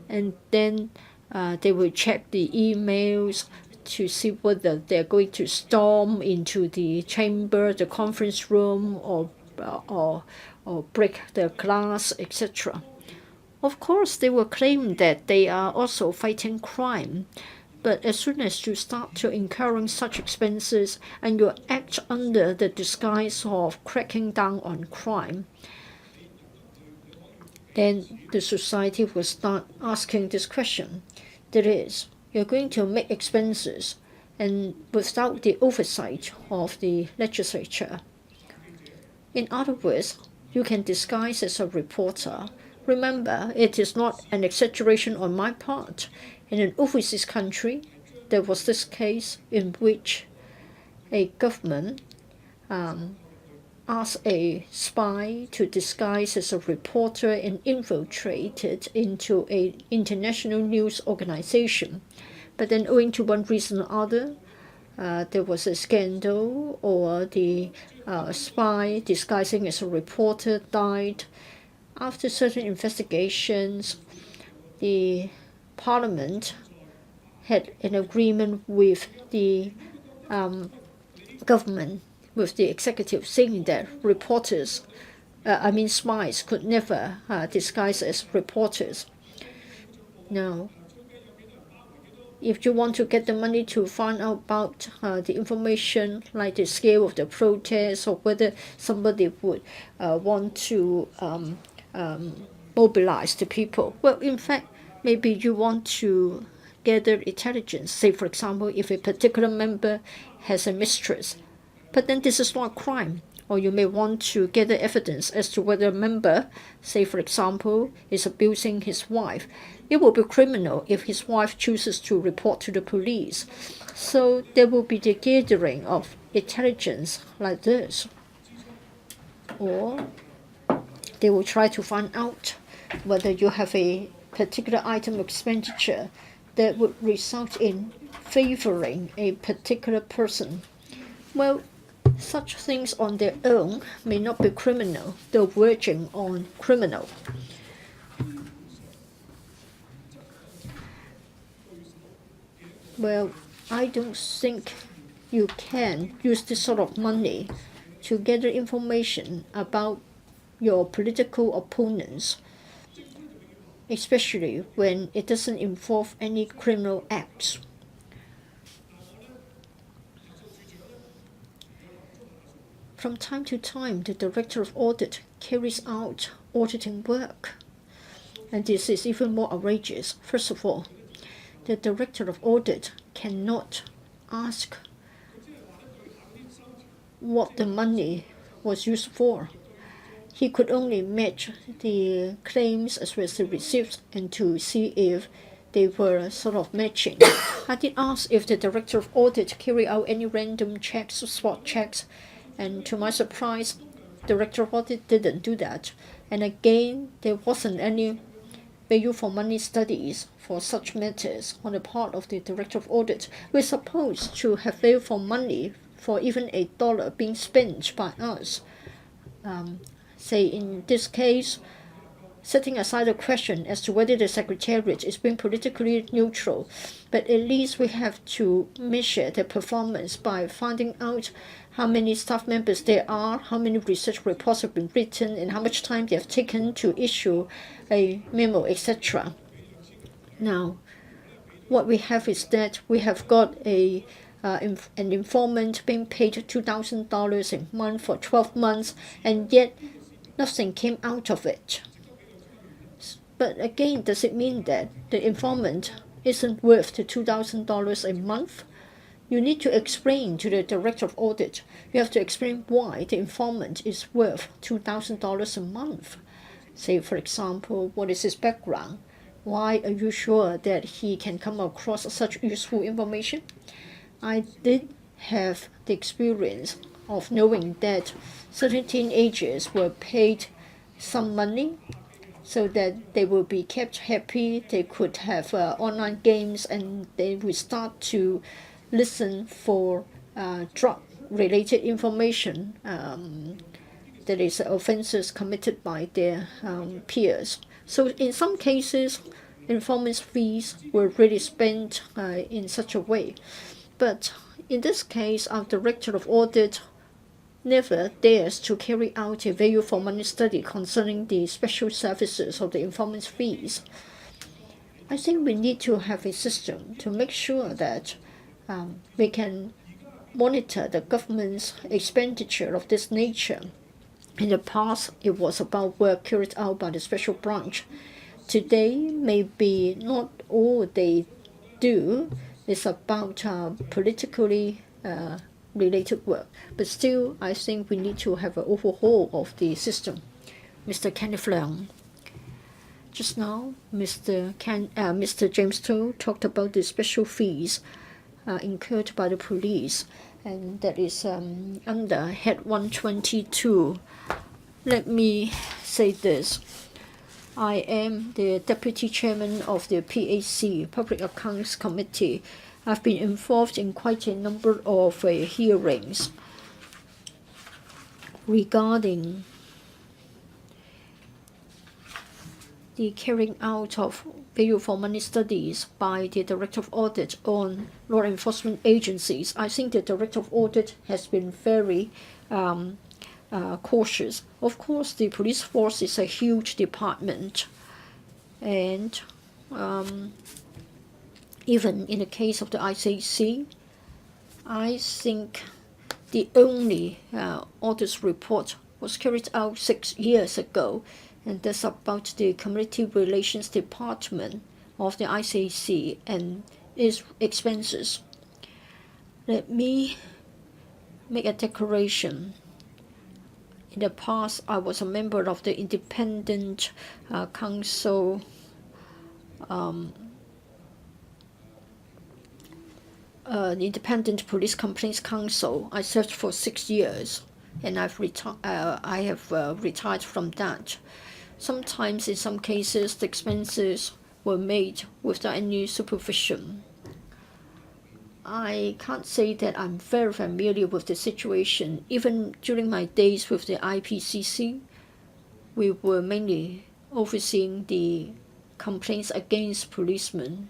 And then they will check the emails, to see whether they're going to storm into the chamber, the conference room, or break the glass, etc. Of course, they will claim that they are also fighting crime. But as soon as you start to incurring such expenses and you act under the disguise of cracking down on crime, then the society will start asking this question. That is, you're going to make expenses and without the oversight of the legislature. In other words, you can disguise as a reporter. Remember, it is not an exaggeration on my part. In an overseas country, there was this case in which a government asked a spy to disguise as a reporter and infiltrated into an international news organization. But then owing to one reason or other, there was a scandal, or the spy disguising as a reporter died. After certain investigations, the Parliament had an agreement with the government, with the executive, saying that spies could never disguise as reporters. Now, if you want to get the money to find out about the information, like the scale of the protest, or whether somebody would want to mobilize the people, well, in fact, maybe you want to gather intelligence. Say, for example, if a particular member has a mistress, but then this is not a crime. Or you may want to gather evidence as to whether a member, say, for example, is abusing his wife. It will be criminal if his wife chooses to report to the police. So there will be the gathering of intelligence like this. Or they will try to find out whether you have a particular item of expenditure that would result in favoring a particular person. Well, such things on their own may not be criminal, though verging on criminal. Well, I don't think you can use this sort of money to gather information about your political opponents, especially when it doesn't involve any criminal acts. From time to time, the Director of Audit carries out auditing work. And this is even more outrageous. First of all, the Director of Audit cannot ask what the money was used for. He could only match the claims as well as the receipts and to see if they were sort of matching. I did ask if the Director of Audit carried out any random checks, spot checks, and to my surprise, Director of Audit didn't do that. And again, there wasn't any value for money studies for such matters on the part of the Director of Audit. We're supposed to have value for money for even $1 being spent by us. Say in this case, setting aside the question as to whether the Secretariat is being politically neutral, but at least we have to measure their performance by finding out how many staff members there are, how many research reports have been written, and how much time they have taken to issue a memo, etc. Now, what we have is that we have got an informant being paid $2,000 a month for 12 months, and yet nothing came out of it. But again, does it mean that the informant isn't worth the $2,000 a month? You need to explain to the Director of Audit. You have to explain why the informant is worth $2,000 a month. Say, for example, what is his background? Why are you sure that he can come across such useful information? I did have the experience of knowing that certain teenagers were paid some money so that they will be kept happy, they could have online games, and they will start to listen for drug-related information, that is, offenses committed by their peers. So in some cases, informants' fees were really spent in such a way. But in this case, our Director of Audit never dares to carry out a value for money study concerning the special services of the informant fees. I think we need to have a system to make sure that we can monitor the government's expenditure of this nature. In the past, it was about work carried out by the special branch. Today, maybe not all they do is about politically related work. But still, I think we need to have an overhaul of the system. Mr. Kenneth Leung. Just now, Mr. James To talked about the special fees incurred by the police, and that is under Head 122. Let me say this. I am the Deputy Chairman of the Pt6 Public Accounts Committee. I've been involved in quite a number of hearings regarding the carrying out of value for money studies by the Director of Audit on law enforcement agencies. I think the Director of Audit has been very cautious. Of course, the police force is a huge department, and even in the case of the ICC, I think the only audit report was carried out 6 years ago, and that's about the Community Relations Department of the ICC and its expenses. Let me make a declaration. In the past, I was a member of the Independent Council the Independent Police Complaints Council. I served for 6 years, and I have retired from that. Sometimes, in some cases, the expenses were made without any supervision. I can't say that I'm very familiar with the situation. Even during my days with the IPCC, we were mainly overseeing the complaints against policemen.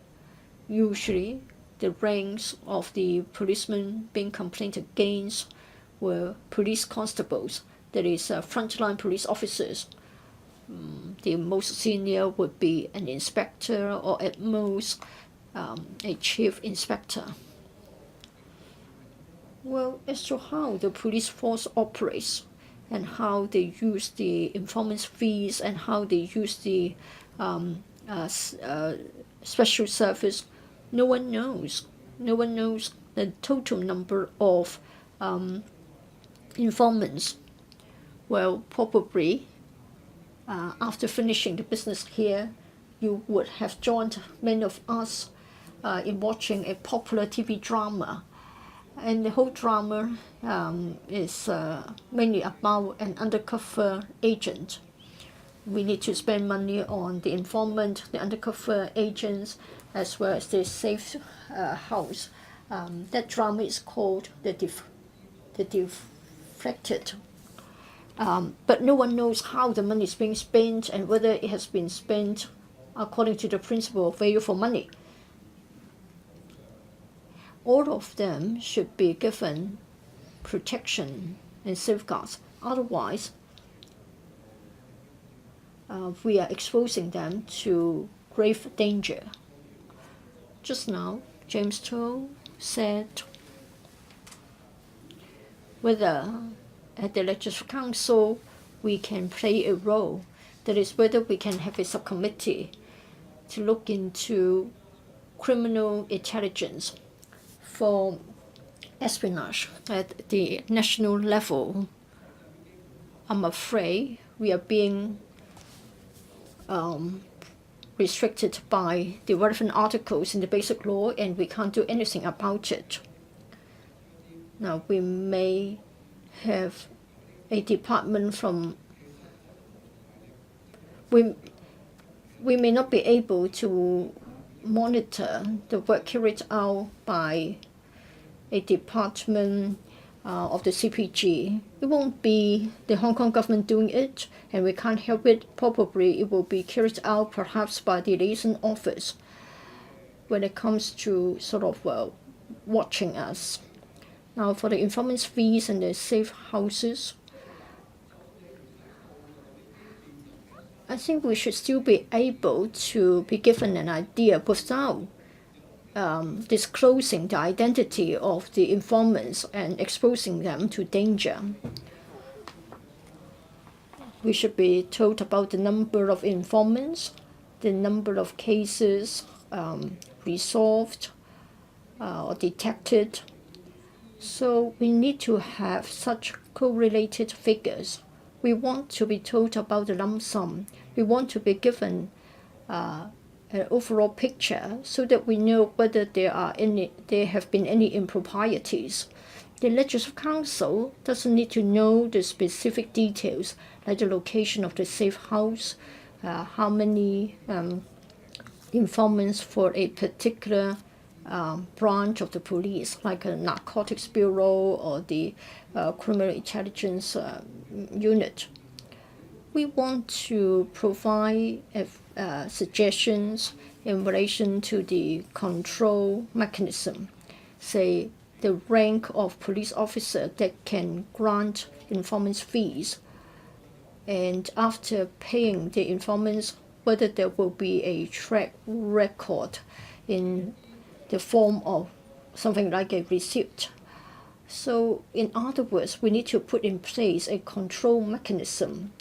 Usually, the ranks of the policemen being complained against were police constables, that is, frontline police officers. The most senior would be an inspector, or at most a chief inspector. Well, as to how the police force operates and how they use the informant fees and how they use the special service, no one knows. No one knows the total number of informants. Well, probably after finishing the business here, you would have joined many of us in watching a popular TV drama. And the whole drama is mainly about an undercover agent. We need to spend money on the informant, the undercover agents, as well as the safe house. That drama is called The Deflected. But no one knows how the money is being spent and whether it has been spent according to the principle of value for money. All of them should be given protection and safeguards. Otherwise, we are exposing them to grave danger. Just now, James To said whether at the Legislative Council we can play a role, that is, whether we can have a subcommittee to look into criminal intelligence for espionage at the national level. I'm afraid we are being restricted by the relevant articles in the Basic Law, and we can't do anything about it. Now, we may have a department from... We may not be able to monitor the work carried out by a department of the CPG. It won't be the Hong Kong government doing it, and we can't help it. Probably it will be carried out perhaps by the liaison office when it comes to sort of watching us. Now, for the informant's fees and the safe houses, I think we should still be able to be given an idea without disclosing the identity of the informants and exposing them to danger. We should be told about the number of informants, the number of cases resolved or detected. So we need to have such correlated figures. We want to be told about the lump sum. We want to be given an overall picture so that we know whether there have been any improprieties. The Legislative Council doesn't need to know the specific details, like the location of the safe house, how many informants for a particular branch of the police, like a narcotics bureau or the criminal intelligence unit. We want to provide suggestions in relation to the control mechanism, say the rank of police officer that can grant informants fees, and after paying the informants, whether there will be a track record in the form of something like a receipt. So in other words, we need to put in place a control mechanism,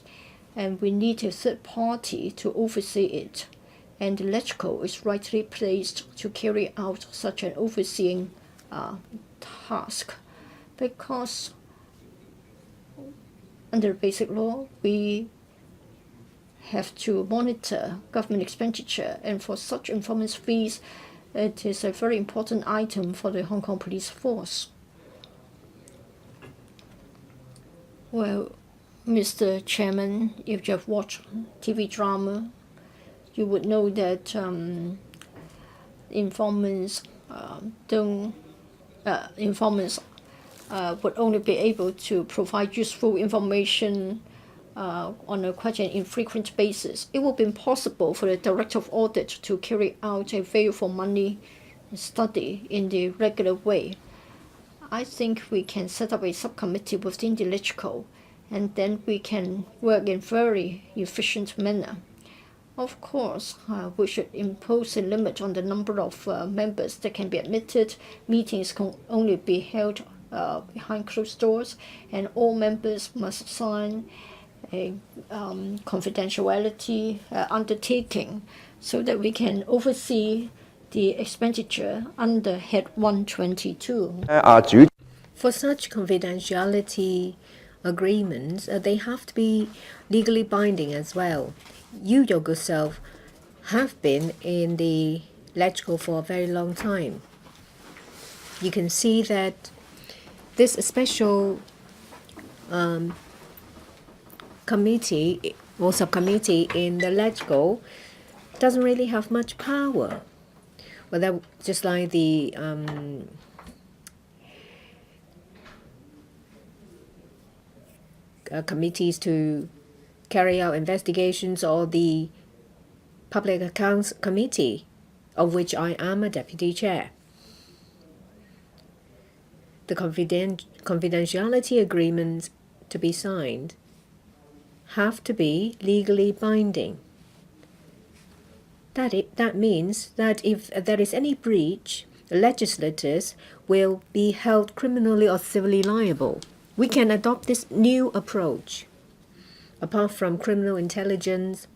and we need a third party to oversee it. And the LegCo is rightly placed to carry out such an overseeing task, because under basic law, we have to monitor government expenditure, and for such informants' fees, it is a very important item for the Hong Kong Police Force. Well, Mr. Chairman, if you have watched TV drama, you would know that informants would only be able to provide useful information on a quite an infrequent basis. It would be impossible for the Director of Audit to carry out a value for money study in the regular way. I think we can set up a subcommittee within the LegCo, and then we can work in very efficient manner. Of course, we should impose a limit on the number of members that can be admitted. Meetings can only be held behind closed doors, and all members must sign a confidentiality undertaking so that we can oversee the expenditure under Head 122. For such confidentiality agreements, they have to be legally binding as well. You yourself have been in the LegCo for a very long time. You can see that this special committee or subcommittee in the LegCo doesn't really have much power. Well, that just like the committees to carry out investigations, or the Public Accounts Committee, of which I am a deputy chair. The confidentiality agreements to be signed have to be legally binding. That means that if there is any breach, the legislators will be held criminally or civilly liable. We can adopt this new approach. Apart from criminal intelligence,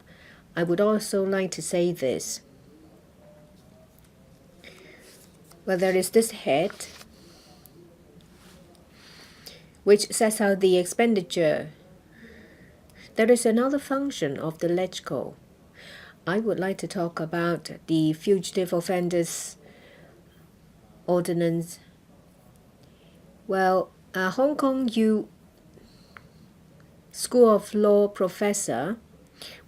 I would also like to say this. Well, there is this head which sets out the expenditure. There is another function of the LegCo. I would like to talk about the Fugitive Offenders Ordinance. Well, Hong Kong U School of Law professor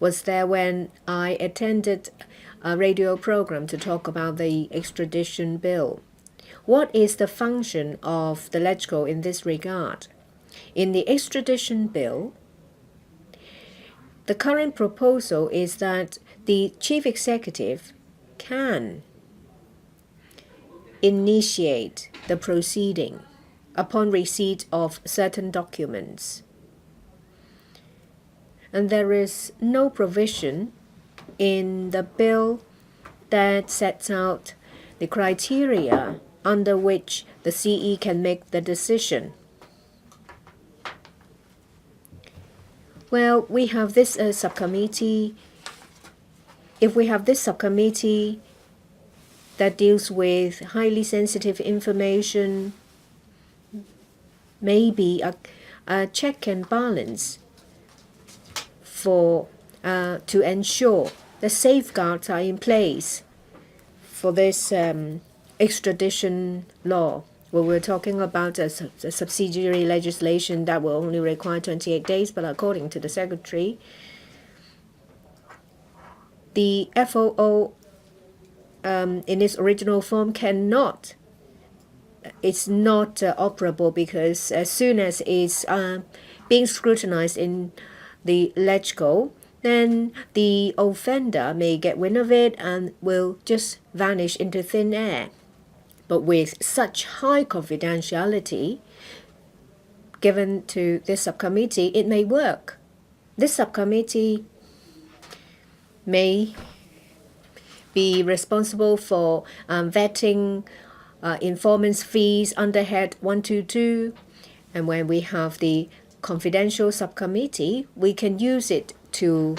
was there when I attended a radio program to talk about the extradition bill. What is the function of the LegCo in this regard? In the extradition bill, the current proposal is that the chief executive can initiate the proceeding upon receipt of certain documents. And there is no provision in the bill that sets out the criteria under which the CE can make the decision. Well, we have this subcommittee. If we have this subcommittee that deals with highly sensitive information, maybe a check and balance for to ensure the safeguards are in place for this extradition law. Well, we're talking about a subsidiary legislation that will only require 28 days, but according to the Secretary, the FOO in its original form it's not operable, because as soon as it's being scrutinized in the LegCo, then the offender may get wind of it and will just vanish into thin air. But with such high confidentiality given to this subcommittee, it may work. This subcommittee may be responsible for vetting informants' fees under head 122, and when we have the confidential subcommittee, we can use it to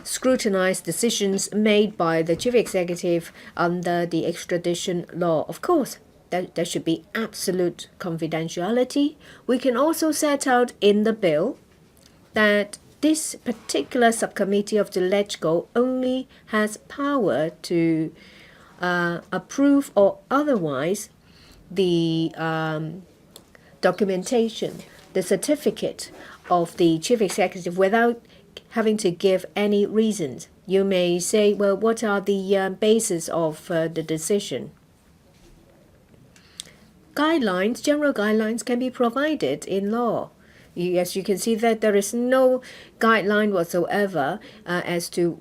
scrutinize decisions made by the chief executive under the extradition law. Of course, there should be absolute confidentiality. We can also set out in the bill that this particular subcommittee of the LegCo only has power to approve or otherwise the documentation, the certificate of the chief executive without having to give any reasons. You may say, well, what are the basis of the decision? Guidelines, general guidelines can be provided in law. As you can see that there is no guideline whatsoever as to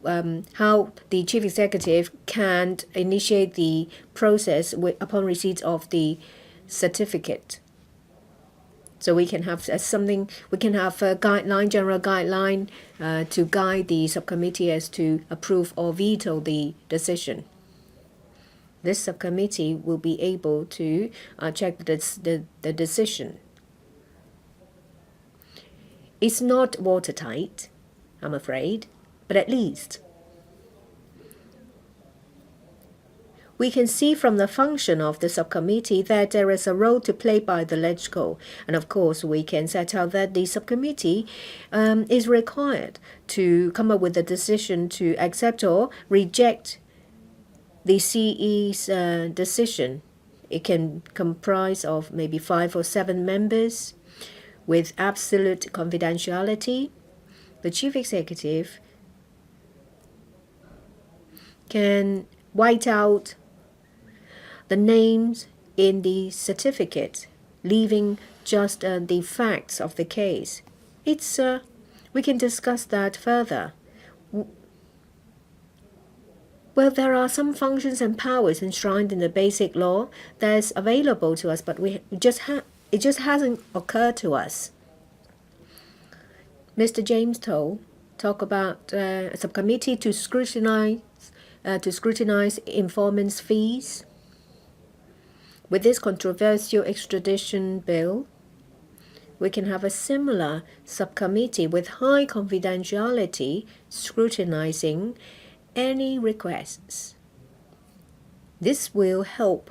how the chief executive can initiate the process upon receipt of the certificate. So we can have a guideline, general guideline to guide the subcommittee as to approve or veto the decision. This subcommittee will be able to check the decision. It's not watertight, I'm afraid, but at least we can see from the function of the subcommittee that there is a role to play by the LegCo. And of course, we can set out that the subcommittee is required to come up with a decision to accept or reject the CE's decision. It can comprise of maybe 5 or 7 members with absolute confidentiality. The chief executive can white out the names in the certificate, leaving just the facts of the case. We can discuss that further. Well, there are some functions and powers enshrined in the basic law that's available to us, but it just hasn't occurred to us. Mr. James Toll talked about a subcommittee to scrutinize informants' fees. With this controversial extradition bill, we can have a similar subcommittee with high confidentiality scrutinizing any requests. This will help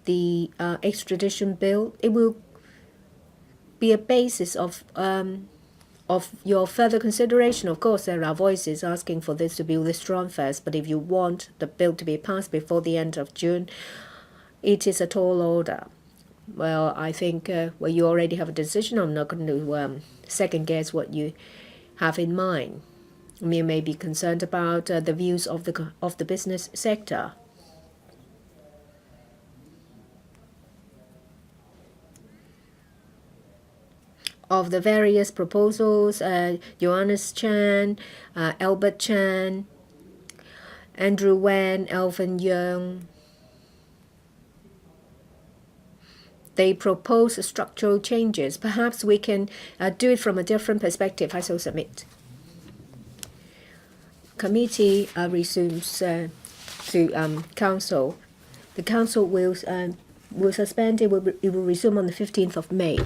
the extradition bill. It will be a basis of your further consideration. Of course, there are voices asking for this to be withdrawn first, but if you want the bill to be passed before the end of June, it is a tall order. Well, I think you already have a decision. I'm not going to second guess what you have in mind. You may be concerned about the views of the business sector. Of the various proposals, Johannes Chan, Albert Chan, Andrew Wan, Alvin Young, they propose structural changes. Perhaps we can do it from a different perspective. I shall submit. Committee resumes to council. The council will suspend. It will resume on the 15th of May.